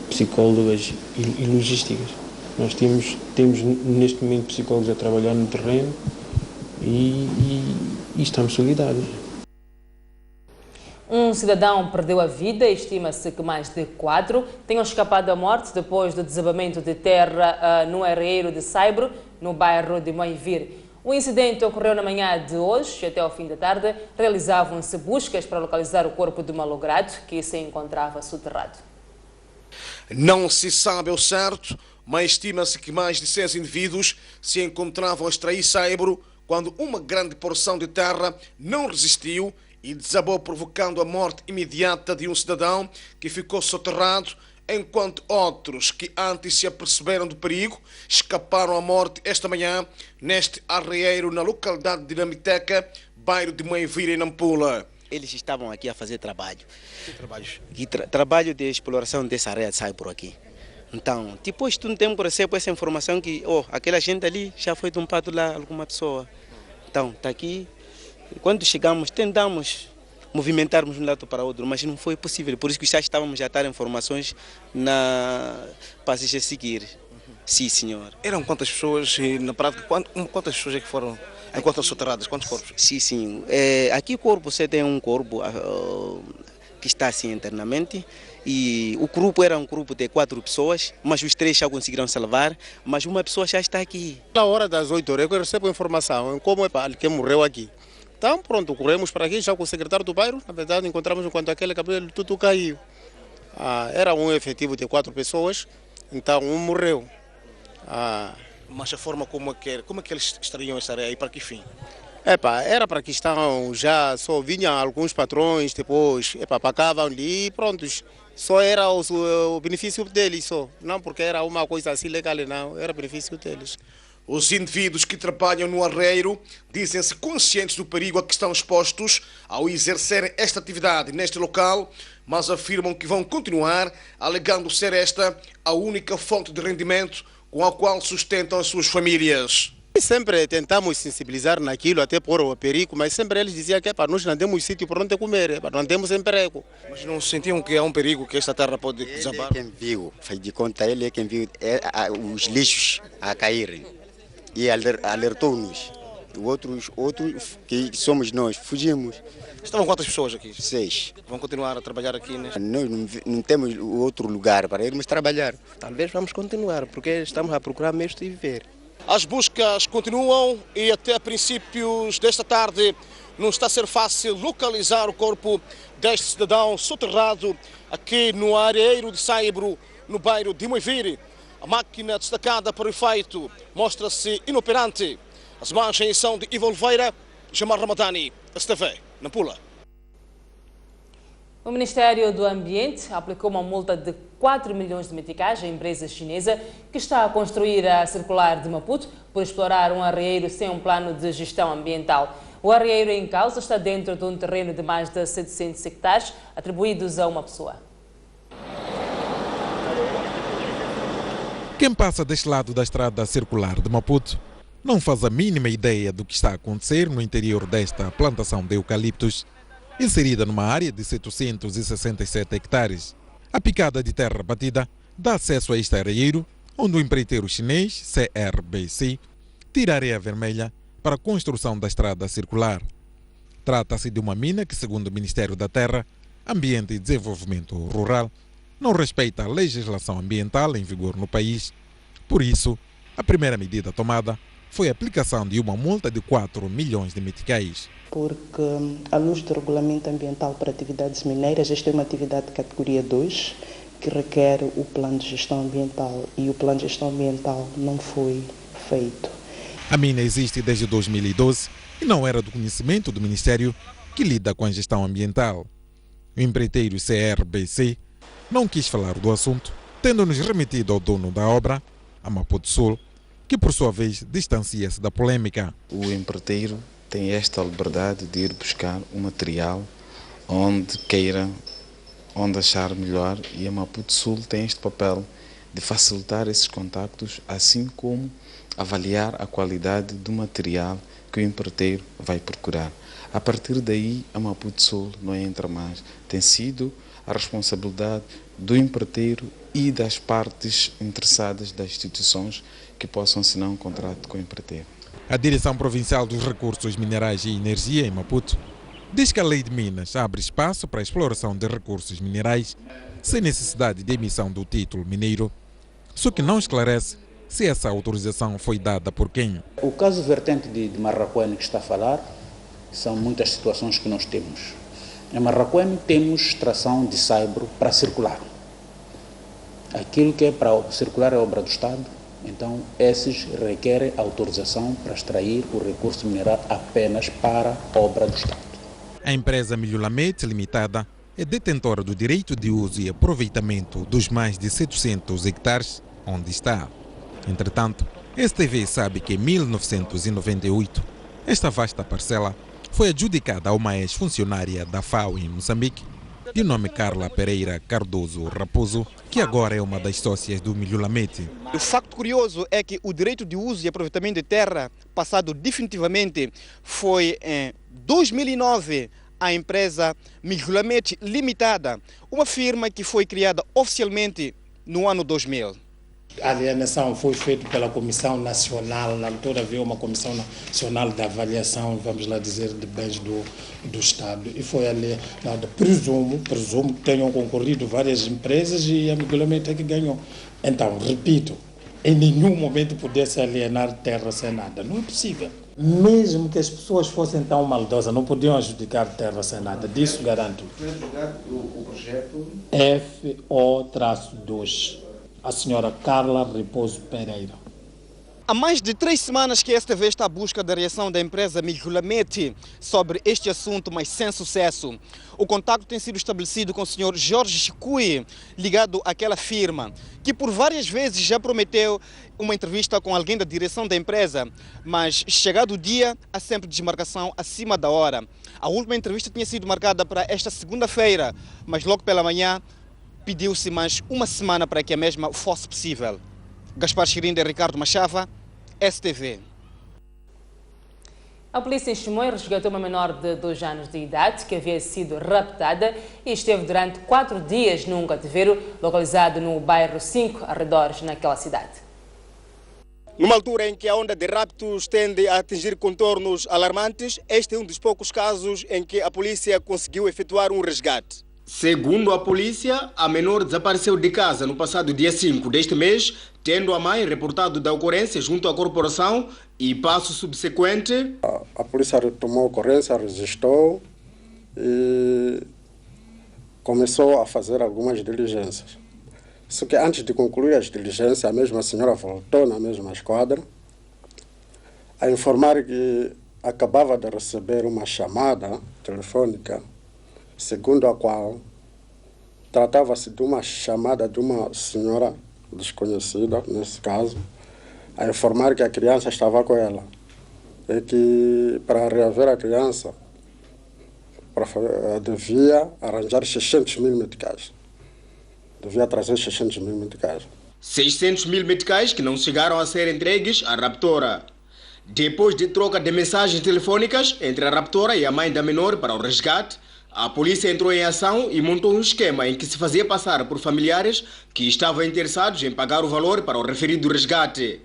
psicólogas e logísticas. Nós temos neste momento psicólogos a trabalhar no terreno e estamos solidários. Um cidadão perdeu a vida e estima-se que mais de 4 tenham escapado da morte depois do desabamento de terra no areeiro de Saibro, no bairro de Moivir. O incidente ocorreu na manhã de hoje. Até ao fim da tarde realizavam-se buscas para localizar o corpo do malogrado que se encontrava soterrado. Não se sabe ao certo, mas estima-se que mais de 6 indivíduos se encontravam a extrair Saibro quando uma grande porção de terra não resistiu e desabou, provocando a morte imediata de um cidadão que ficou soterrado, enquanto outros que antes se aperceberam do perigo escaparam à morte esta manhã neste arreeiro na localidade de Namiteca, bairro de Moivira, em Nampula. Eles estavam aqui a fazer trabalho. Que trabalhos? Trabalho de exploração dessa areia de Saibro aqui. Então, depois de um tempo recebo essa informação que aquela gente ali já foi tombado lá, alguma pessoa. Então, está aqui. Quando chegamos, tentamos movimentarmos de um lado para o outro, mas não foi possível. Por isso que já estávamos a dar informações para se seguir. Sim, senhor. Eram quantas pessoas, na prática, quantas pessoas é que foram encontradas soterradas? Quantos corpos? Sim. Aqui o corpo, você tem um corpo que está assim internamente. E o grupo era um grupo de 4 pessoas, mas os 3 já conseguiram salvar, mas uma pessoa já está aqui. Na hora das 8 horas eu recebo informação como é para que morreu aqui. Então pronto, corremos para aqui já com o secretário do bairro, na verdade encontramos enquanto aquele cabelo tudo caiu. Era um efetivo de 4 pessoas, então um morreu. Mas a forma como é que eles extraíam essa areia e para que fim? Era para que estão, já só vinham alguns patrões, depois pagavam ali e prontos. Só era o benefício deles, só. Não porque era uma coisa assim legal, não, era benefício deles. Os indivíduos que trabalham no arreiro dizem-se conscientes do perigo a que estão expostos ao exercerem esta atividade neste local, mas afirmam que vão continuar, alegando ser esta a única fonte de rendimento com a qual sustentam as suas famílias. Sempre tentamos sensibilizar naquilo, até pôr o perigo, mas sempre eles diziam que nós não temos sítio para onde comer, não temos emprego. Mas não sentiam que há um perigo que esta terra pode desabar? Ele é quem viu, faz de conta, ele é quem viu os lixos a caírem e alertou-nos. Outros que somos nós, fugimos. Estavam quantas pessoas aqui? 6. Vão continuar a trabalhar aqui neste... Nós não temos outro lugar para irmos trabalhar. Talvez vamos continuar, porque estamos a procurar meios de viver. As buscas continuam e até princípios desta tarde não está a ser fácil localizar o corpo deste cidadão soterrado aqui no areeiro de Saibro, no bairro de Moivir. A máquina destacada para o efeito mostra-se inoperante. As imagens são de Ivo Oliveira, Jamar Ramadani, STV, Nampula. O Ministério do Ambiente aplicou uma multa de 4 milhões de meticais à empresa chinesa que está a construir a circular de Maputo por explorar um arreeiro sem um plano de gestão ambiental. O arreeiro em causa está dentro de um terreno de mais de 700 hectares atribuídos a uma pessoa. Quem passa deste lado da estrada circular de Maputo não faz a mínima ideia do que está a acontecer no interior desta plantação de eucaliptos. inserida numa área de 767 hectares. A picada de terra batida dá acesso a este areeiro, onde o empreiteiro chinês CRBC tira areia vermelha para a construção da estrada circular. Trata-se de uma mina que, segundo o Ministério da Terra, Ambiente e Desenvolvimento Rural, não respeita a legislação ambiental em vigor no país. Por isso, a primeira medida tomada foi a aplicação de uma multa de 4 milhões de meticais. Porque, à luz do regulamento ambiental para atividades mineiras, esta é uma atividade de categoria 2, que requer o plano de gestão ambiental, e o plano de gestão ambiental não foi feito. A mina existe desde 2012 e não era do conhecimento do Ministério que lida com a gestão ambiental. O empreiteiro CRBC não quis falar do assunto, tendo-nos remetido ao dono da obra, a Maputo Sul, que por sua vez distancia-se da polêmica. O empreiteiro tem esta liberdade de ir buscar o material onde queira, onde achar melhor, e a Maputo Sul tem este papel de facilitar esses contactos, assim como avaliar a qualidade do material que o empreiteiro vai procurar. A partir daí, a Maputo Sul não entra mais. Tem sido a responsabilidade do empreiteiro e das partes interessadas, das instituições que possam assinar um contrato com o empreiteiro. A Direção Provincial dos Recursos Minerais e Energia, em Maputo, diz que a Lei de Minas abre espaço para a exploração de recursos minerais sem necessidade de emissão do título mineiro, só que não esclarece se essa autorização foi dada por quem. O caso vertente de Marraquene que está a falar, são muitas situações que nós temos. Em Marraquene temos extração de saibro para circular. Aquilo que é para circular é obra do Estado, então esses requerem autorização para extrair o recurso mineral apenas para obra do Estado. A empresa Milhulamete Limitada é detentora do direito de uso e aproveitamento dos mais de 700 hectares onde está. Entretanto, a STV sabe que em 1998, esta vasta parcela foi adjudicada a uma ex-funcionária da FAO em Moçambique, de nome Carla Pereira Cardoso Raposo, que agora é uma das sócias do Milhulamete. O facto curioso é que o direito de uso e aproveitamento de terra, passado definitivamente, foi em 2009 a empresa Milhulamete Limitada, uma firma que foi criada oficialmente no ano 2000. A alienação foi feita pela Comissão Nacional, na altura havia uma Comissão Nacional de Avaliação, vamos lá dizer, de bens do Estado, e foi alienada, presumo que tenham concorrido várias empresas e a Milhulamete é que ganhou. Então, repito, em nenhum momento pudesse alienar terra sem nada, não é possível. Mesmo que as pessoas fossem tão maldosas, não podiam adjudicar terra sem nada, disso garanto. Foi adjudicado o projeto FO-2. A senhora Carla Raposo Pereira. Há mais de 3 semanas que a STV está à busca da reação da empresa Milhulamete sobre este assunto, mas sem sucesso. O contato tem sido estabelecido com o senhor Jorge Chicui, ligado àquela firma, que por várias vezes já prometeu uma entrevista com alguém da direção da empresa, mas chegado o dia, há sempre desmarcação acima da hora. A última entrevista tinha sido marcada para esta segunda-feira, mas logo pela manhã pediu-se mais uma semana para que a mesma fosse possível. Gaspar Xirinda e Ricardo Machava, STV. A polícia em Chimoio resgatou uma menor de 2 anos de idade que havia sido raptada e esteve durante 4 dias num cativeiro localizado no bairro 5, arredores naquela cidade. Numa altura em que a onda de raptos tende a atingir contornos alarmantes, este é um dos poucos casos em que a polícia conseguiu efetuar um resgate. Segundo a polícia, a menor desapareceu de casa no passado dia 5 deste mês, tendo a mãe reportado da ocorrência junto à corporação e passo subsequente. A polícia retomou a ocorrência, registrou e começou a fazer algumas diligências. Só que antes de concluir as diligências, a mesma senhora voltou na mesma esquadra a informar que acabava de receber uma chamada telefônica, segundo a qual tratava-se de uma chamada de uma senhora desconhecida, nesse caso, a informar que a criança estava com ela e que para reaver a criança devia arranjar 600 mil meticais. Devia trazer 600 mil meticais. 600 mil meticais que não chegaram a ser entregues à raptora. Depois de troca de mensagens telefônicas entre a raptora e a mãe da menor para o resgate, a polícia entrou em ação e montou um esquema em que se fazia passar por familiares que estavam interessados em pagar o valor para o referido resgate.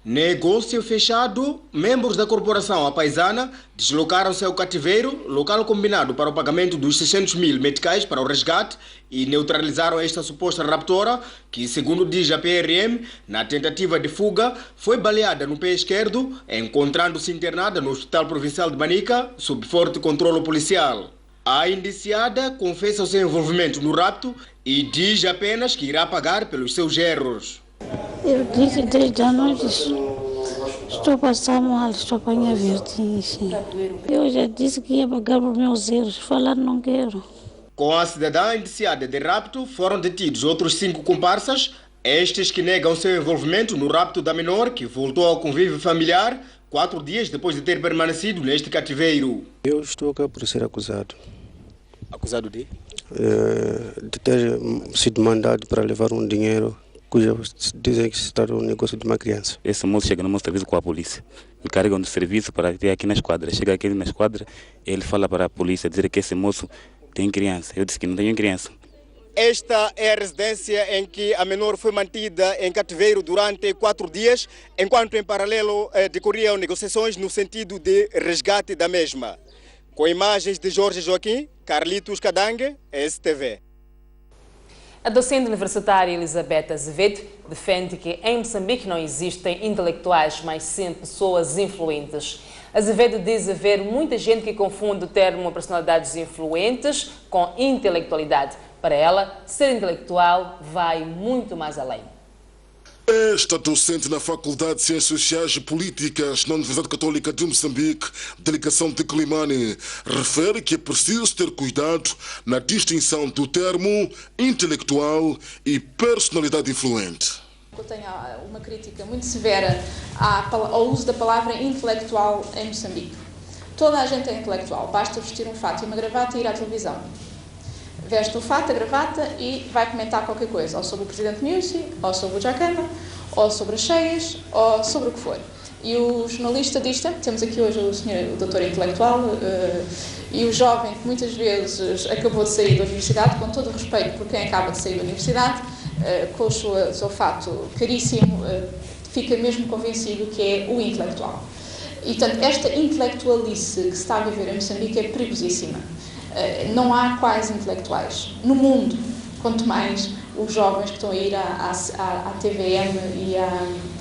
Negócio fechado, membros da corporação Apaisana deslocaram-se ao cativeiro, local combinado para o pagamento dos 600 mil meticais para o resgate e neutralizaram esta suposta raptora que, segundo diz a PRM, na tentativa de fuga, foi baleada no pé esquerdo, encontrando-se internada no Hospital Provincial de Manica, sob forte controle policial. A indiciada confessa o seu envolvimento no rapto e diz apenas que irá pagar pelos seus erros. Eu disse desde a noite, estou a passar mal, estou a apanhar vertigem. Eu já disse que ia pagar por meus erros, falar não quero. Com a cidadã indiciada de rapto, foram detidos outros 5 comparsas, estes que negam seu envolvimento no rapto da menor, que voltou ao convívio familiar 4 dias depois de ter permanecido neste cativeiro. Eu estou cá por ser acusado. Acusado de? De ter sido mandado para levar um dinheiro cuja dizem que se trata de um negócio de uma criança. Esse moço chega no meu serviço com a polícia. Me carregam do serviço para ir aqui na esquadra. Chega aqui na esquadra, ele fala para a polícia dizer que esse moço tem criança. Eu disse que não tenho criança. Esta é a residência em que a menor foi mantida em cativeiro durante 4 dias, enquanto em paralelo decorriam negociações no sentido de resgate da mesma. Com imagens de Jorge Joaquim, Carlitos Cadangue, STV. A docente universitária Elizabeth Azevedo defende que em Moçambique não existem intelectuais, mas sim pessoas influentes. Azevedo diz haver muita gente que confunde o termo personalidades influentes com intelectualidade. Para ela, ser intelectual vai muito mais além. Esta docente na Faculdade de Ciências Sociais e Políticas na Universidade Católica de Moçambique, delegação de Climane, refere que é preciso ter cuidado na distinção do termo intelectual e personalidade influente. Eu tenho uma crítica muito severa ao uso da palavra intelectual em Moçambique. Toda a gente é intelectual, basta vestir um fato e uma gravata e ir à televisão. Veste o fato, a gravata e vai comentar qualquer coisa, ou sobre o Presidente Nyusi, ou sobre o Jacana, ou sobre as cheias, ou sobre o que for. E o jornalista diz, temos aqui hoje o doutor intelectual, e o jovem que muitas vezes acabou de sair da universidade, com todo o respeito por quem acaba de sair da universidade, com o seu fato caríssimo, fica mesmo convencido que é o intelectual. E, portanto, esta intelectualice que se está a viver em Moçambique é perigosíssima. Não há quase intelectuais no mundo, quanto mais os jovens que estão a ir à TVM e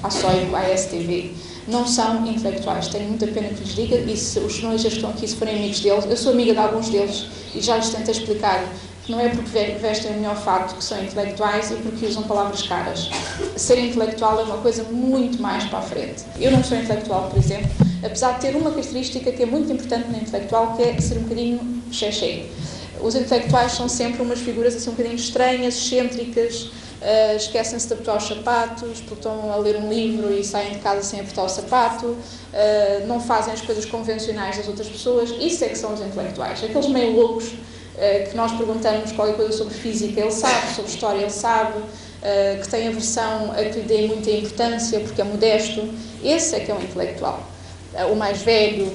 à SOIC, à STV. Não são intelectuais. Tenho muita pena que lhes diga, e se os jornalistas que estão aqui, se forem amigos deles, eu sou amiga de alguns deles e já lhes tentei explicar que não é porque vestem o melhor fato que são intelectuais e porque usam palavras caras. Ser intelectual é uma coisa muito mais para a frente. Eu não sou intelectual, por exemplo, apesar de ter uma característica que é muito importante no intelectual, que é ser um bocadinho xexé. Os intelectuais são sempre umas figuras assim um bocadinho estranhas, excêntricas, esquecem-se de apertar os sapatos, porque estão a ler um livro e saem de casa sem apertar o sapato, não fazem as coisas convencionais das outras pessoas. Isso é que são os intelectuais. Aqueles meio loucos que nós perguntamos qualquer coisa sobre física, ele sabe, sobre história, ele sabe, que tem aversão a que lhe dê muita importância porque é modesto. Esse é que é um intelectual. O mais velho,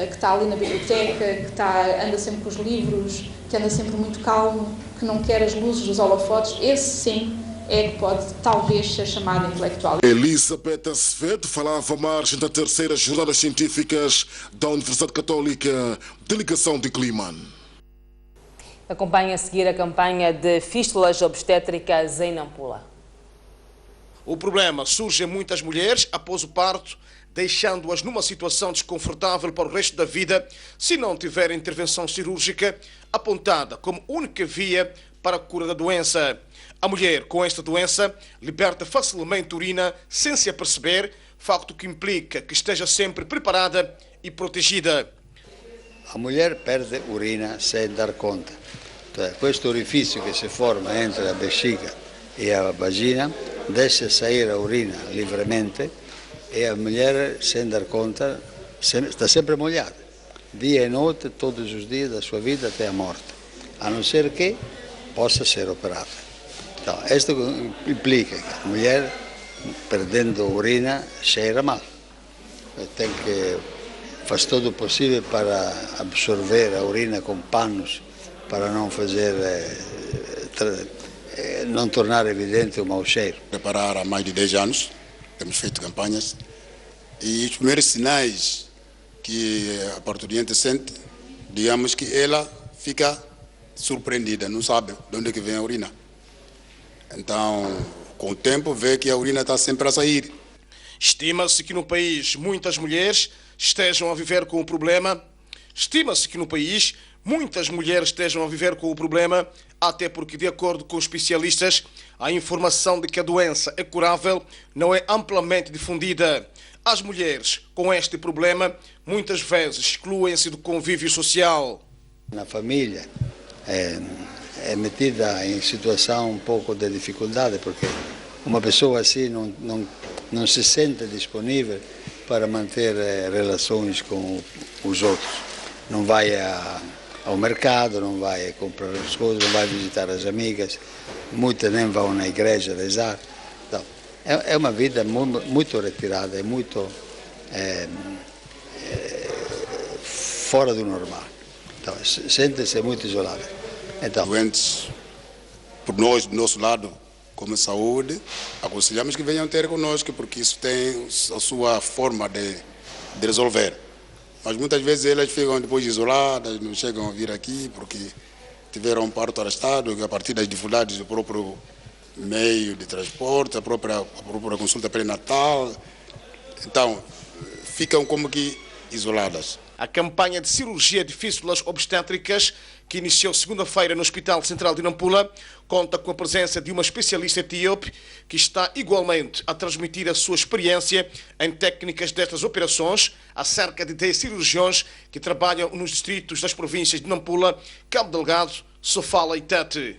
que está ali na biblioteca, que anda sempre com os livros, que anda sempre muito calmo, que não quer as luzes dos holofotes, esse sim é que pode talvez ser chamado intelectual. Elizabeth Azevedo falava à margem da 3ª Jornadas Científicas da Universidade Católica, delegação de Climane. Acompanhe a seguir a campanha de fístulas obstétricas em Nampula. O problema surge em muitas mulheres após o parto, deixando-as numa situação desconfortável para o resto da vida se não tiver intervenção cirúrgica apontada como única via para a cura da doença. A mulher com esta doença liberta facilmente urina sem se aperceber, facto que implica que esteja sempre preparada e protegida. A mulher perde urina sem dar conta. Questo orifício que se forma entre a bexiga e a vagina deixa sair a urina livremente e a mulher, sem dar conta, está sempre molhada, dia e noite, todos os dias da sua vida até a morte, a não ser que possa ser operada. Então, isto implica que a mulher, perdendo urina, cheira mal. Faz todo o possível para absorver a urina com panos para não fazer, não tornar evidente o mau cheiro. Preparar há mais de 10 anos, temos feito campanhas e os primeiros sinais que a parturiente sente, digamos que ela fica surpreendida, não sabe de onde é que vem a urina. Então, com o tempo, vê que a urina está sempre a sair. Estima-se que no país muitas mulheres estejam a viver com o problema. Estima-se que no país muitas mulheres estejam a viver com o problema, até porque, de acordo com especialistas, a informação de que a doença é curável não é amplamente difundida. As mulheres com este problema muitas vezes excluem-se do convívio social. Na família é metida em situação um pouco de dificuldade, porque uma pessoa assim não se sente disponível para manter relações com os outros. Não vai ao mercado, não vai comprar as coisas, não vai visitar as amigas, muitas nem vão na igreja rezar. Então, é uma vida muito retirada, é muito fora do normal. Então, sente-se muito isolada. Então, doentes, por nós, do nosso lado, como saúde, aconselhamos que venham ter conosco, porque isso tem a sua forma de resolver. Mas muitas vezes elas ficam depois isoladas, não chegam a vir aqui porque tiveram um parto arrastado, a partir das dificuldades do próprio meio de transporte, a própria consulta pré-natal. Então, ficam como que isoladas. A campanha de cirurgia de fístulas obstétricas, que iniciou segunda-feira no Hospital Central de Nampula, conta com a presença de uma especialista etíope que está igualmente a transmitir a sua experiência em técnicas destas operações a cerca de 10 cirurgiões que trabalham nos distritos das províncias de Nampula, Cabo Delgado, Sofala e Tete.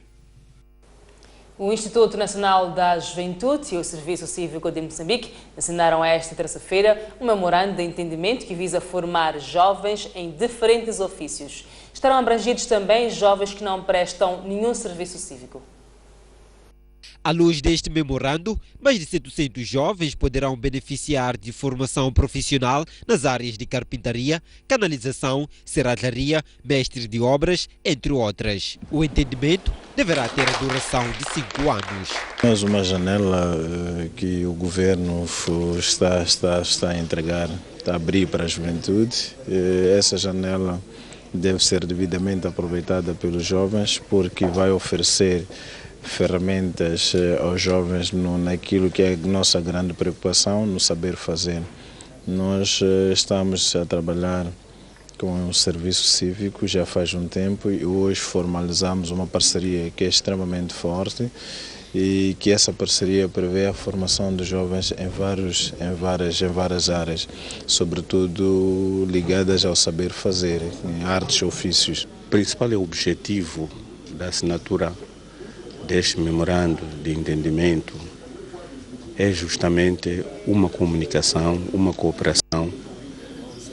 O Instituto Nacional da Juventude e o Serviço Cívico de Moçambique assinaram esta terça-feira um memorando de entendimento que visa formar jovens em diferentes ofícios. Estarão abrangidos também jovens que não prestam nenhum serviço cívico. À luz deste memorando, mais de 700 jovens poderão beneficiar de formação profissional nas áreas de carpintaria, canalização, serralharia, mestre de obras, entre outras. O entendimento deverá ter a duração de 5 anos. Temos uma janela que o governo está a entregar, está a abrir para a juventude. Essa janela deve ser devidamente aproveitada pelos jovens, porque vai oferecer ferramentas aos jovens naquilo que é a nossa grande preocupação, no saber fazer. Nós estamos a trabalhar com o Serviço Cívico já faz um tempo e hoje formalizamos uma parceria que é extremamente forte e que essa parceria prevê a formação de jovens em várias áreas, sobretudo ligadas ao saber fazer, em artes e ofícios. O principal objetivo da assinatura deste memorando de entendimento é justamente uma comunicação, uma cooperação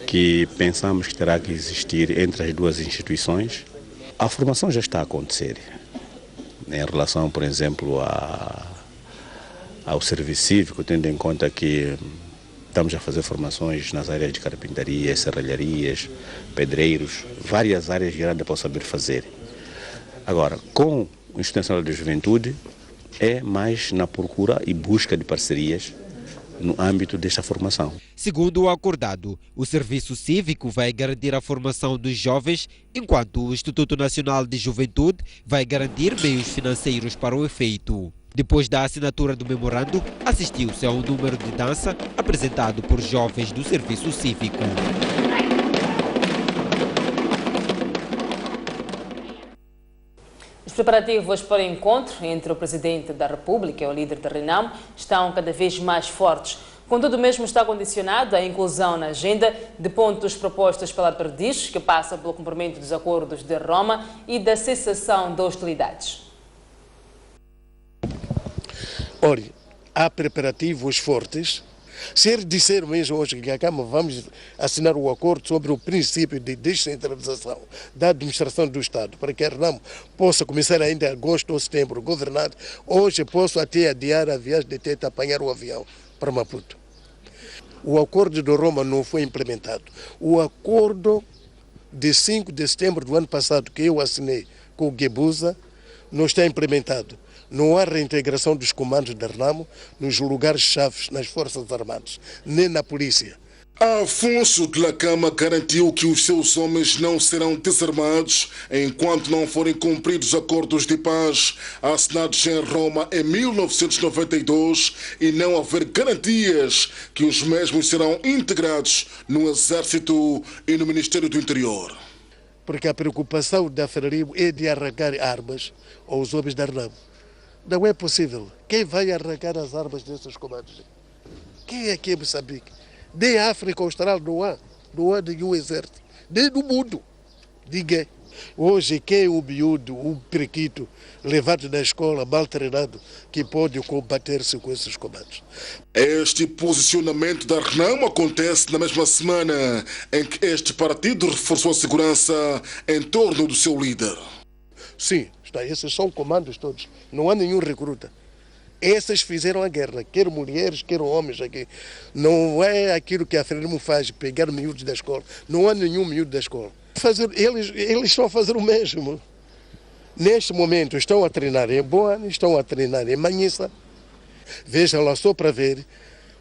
que pensamos que terá que existir entre as duas instituições. A formação já está a acontecer em relação, por exemplo, ao serviço cívico, tendo em conta que estamos a fazer formações nas áreas de carpintaria, serralharias, pedreiros, várias áreas grandes para o saber fazer. Agora, com o Instituto Nacional da Juventude, é mais na procura e busca de parcerias no âmbito desta formação. Segundo o acordado, o Serviço Cívico vai garantir a formação dos jovens, enquanto o Instituto Nacional de Juventude vai garantir meios financeiros para o efeito. Depois da assinatura do memorando, assistiu-se a um número de dança apresentado por jovens do Serviço Cívico. Os preparativos para o encontro entre o Presidente da República e o líder da Renamo estão cada vez mais fortes. Contudo, o mesmo está condicionado à inclusão na agenda de pontos propostos pela Perdiz, que passa pelo cumprimento dos acordos de Roma e da cessação de hostilidades. Olha, há preparativos fortes. Se eles disseram mesmo hoje que a Câmara vamos assinar o acordo sobre o princípio de descentralização da administração do Estado, para que a Renamo possa começar ainda em agosto ou setembro governar, hoje posso até adiar a viagem de Tete apanhar o avião para Maputo. O acordo de Roma não foi implementado. O acordo de 5 de setembro do ano passado que eu assinei com o Guebuza não está implementado. Não há reintegração dos comandos da RENAMO nos lugares-chave nas Forças Armadas, nem na polícia. Afonso Dhlakama garantiu que os seus homens não serão desarmados enquanto não forem cumpridos acordos de paz assinados em Roma em 1992 e não haver garantias que os mesmos serão integrados no Exército e no Ministério do Interior. Porque a preocupação da Frelimo é de arrancar armas aos homens da RENAMO. Não é possível. Quem vai arrancar as armas desses comandos? Quem é que é Moçambique? Nem a África Austral não há nenhum exército, nem no mundo, ninguém. Hoje, quem é o miúdo, um periquito, levado na escola, mal treinado, que pode combater-se com esses comandos? Este posicionamento da RENAMO acontece na mesma semana em que este partido reforçou a segurança em torno do seu líder. Sim, esses são comandos todos, não há nenhum recruta. Esses fizeram a guerra, quer mulheres, quer homens aqui. Não é aquilo que a Frelimo faz, pegar miúdos da escola. Não há nenhum miúdo da escola. Eles estão a fazer o mesmo. Neste momento estão a treinar em Boane, estão a treinar em Manhissa. Veja lá só para ver,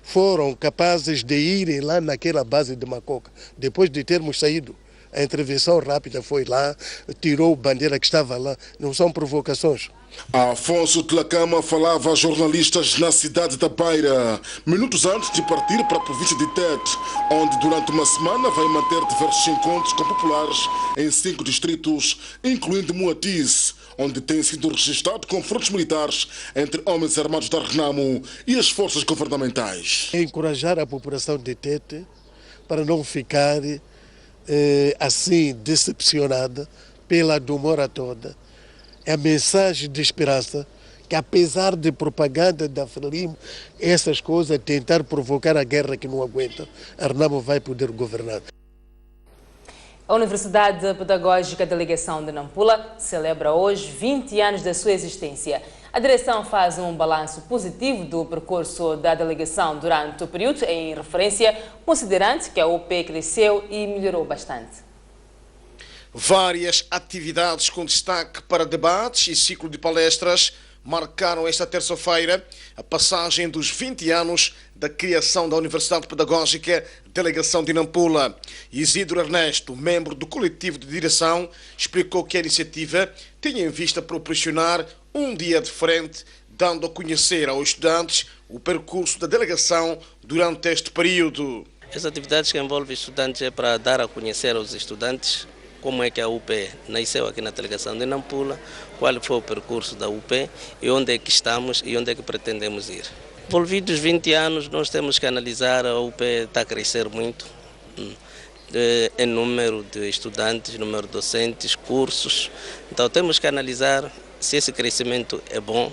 foram capazes de irem lá naquela base de Macoca, depois de termos saído. A intervenção rápida foi lá, tirou a bandeira que estava lá. Não são provocações. Afonso Dhlakama falava a jornalistas na cidade da Beira, minutos antes de partir para a província de Tete, onde durante uma semana vai manter diversos encontros com populares em 5 distritos, incluindo Moatize, onde tem sido registrado confrontos militares entre homens armados da RENAMO e as forças governamentais. Encorajar a população de Tete para não ficar assim decepcionada pela demora toda. É a mensagem de esperança que, apesar de propaganda da Frelimo, essas coisas, tentar provocar a guerra que não aguenta, a RENAMO vai poder governar. A Universidade Pedagógica da Delegação de Nampula celebra hoje 20 anos da sua existência. A direção faz um balanço positivo do percurso da delegação durante o período, em referência, considerando que a UP cresceu e melhorou bastante. Várias atividades com destaque para debates e ciclo de palestras marcaram esta terça-feira a passagem dos 20 anos da criação da Universidade Pedagógica Delegação de Nampula. Isidro Ernesto, membro do coletivo de direção, explicou que a iniciativa tinha em vista proporcionar um dia diferente, dando a conhecer aos estudantes o percurso da delegação durante este período. As atividades que envolvem estudantes é para dar a conhecer aos estudantes como é que a UP nasceu aqui na delegação de Nampula, qual foi o percurso da UP e onde é que estamos e onde é que pretendemos ir. Envolvidos 20 anos, nós temos que analisar, a UP está a crescer muito, em número de estudantes, número de docentes, cursos. Então temos que analisar se esse crescimento é bom,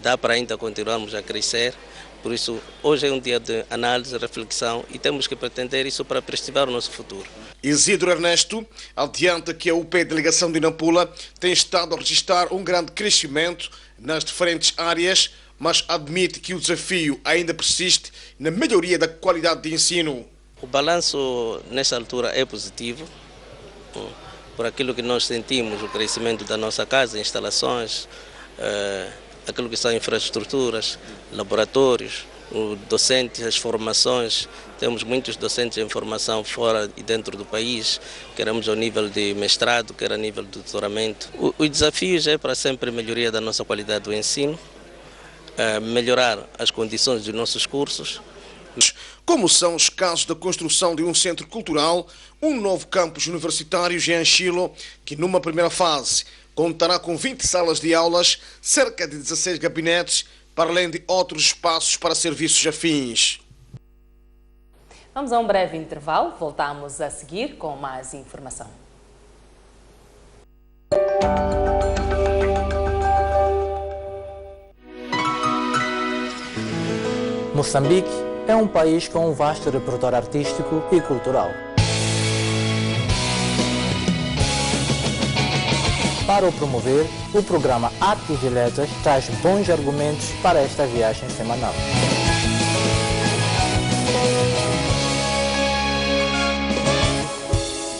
dá para ainda continuarmos a crescer. Por isso, hoje é um dia de análise, reflexão e temos que pretender isso para perspectivar o nosso futuro. Isidro Ernesto adianta que a UP Delegação de Nampula tem estado a registrar um grande crescimento nas diferentes áreas, mas admite que o desafio ainda persiste na melhoria da qualidade de ensino. O balanço nesta altura é positivo, por aquilo que nós sentimos, o crescimento da nossa casa, instalações, aquilo que são infraestruturas, laboratórios, docentes, as formações. Temos muitos docentes em formação fora e dentro do país, queremos ao nível de mestrado, quer a nível de doutoramento. Os desafios é para sempre a melhoria da nossa qualidade do ensino, melhorar as condições dos nossos cursos. Como são os casos da construção de um centro cultural, um novo campus universitário em Anchilo, que numa primeira fase contará com 20 salas de aulas, cerca de 16 gabinetes, para além de outros espaços para serviços afins. Vamos a um breve intervalo, voltamos a seguir com mais informação. Moçambique é um país com um vasto repertório artístico e cultural. Para o promover, o programa Artes e Letras traz bons argumentos para esta viagem semanal.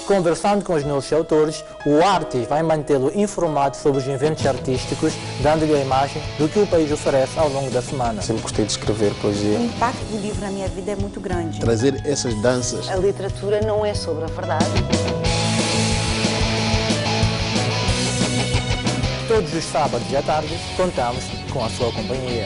Conversando com os nossos autores, o Artis vai mantê-lo informado sobre os eventos artísticos, dando-lhe a imagem do que o país oferece ao longo da semana. Sempre gostei de escrever poesia. O impacto do livro na minha vida é muito grande. Trazer essas danças. A literatura não é sobre a verdade. Todos os sábados à tarde, contamos com a sua companhia.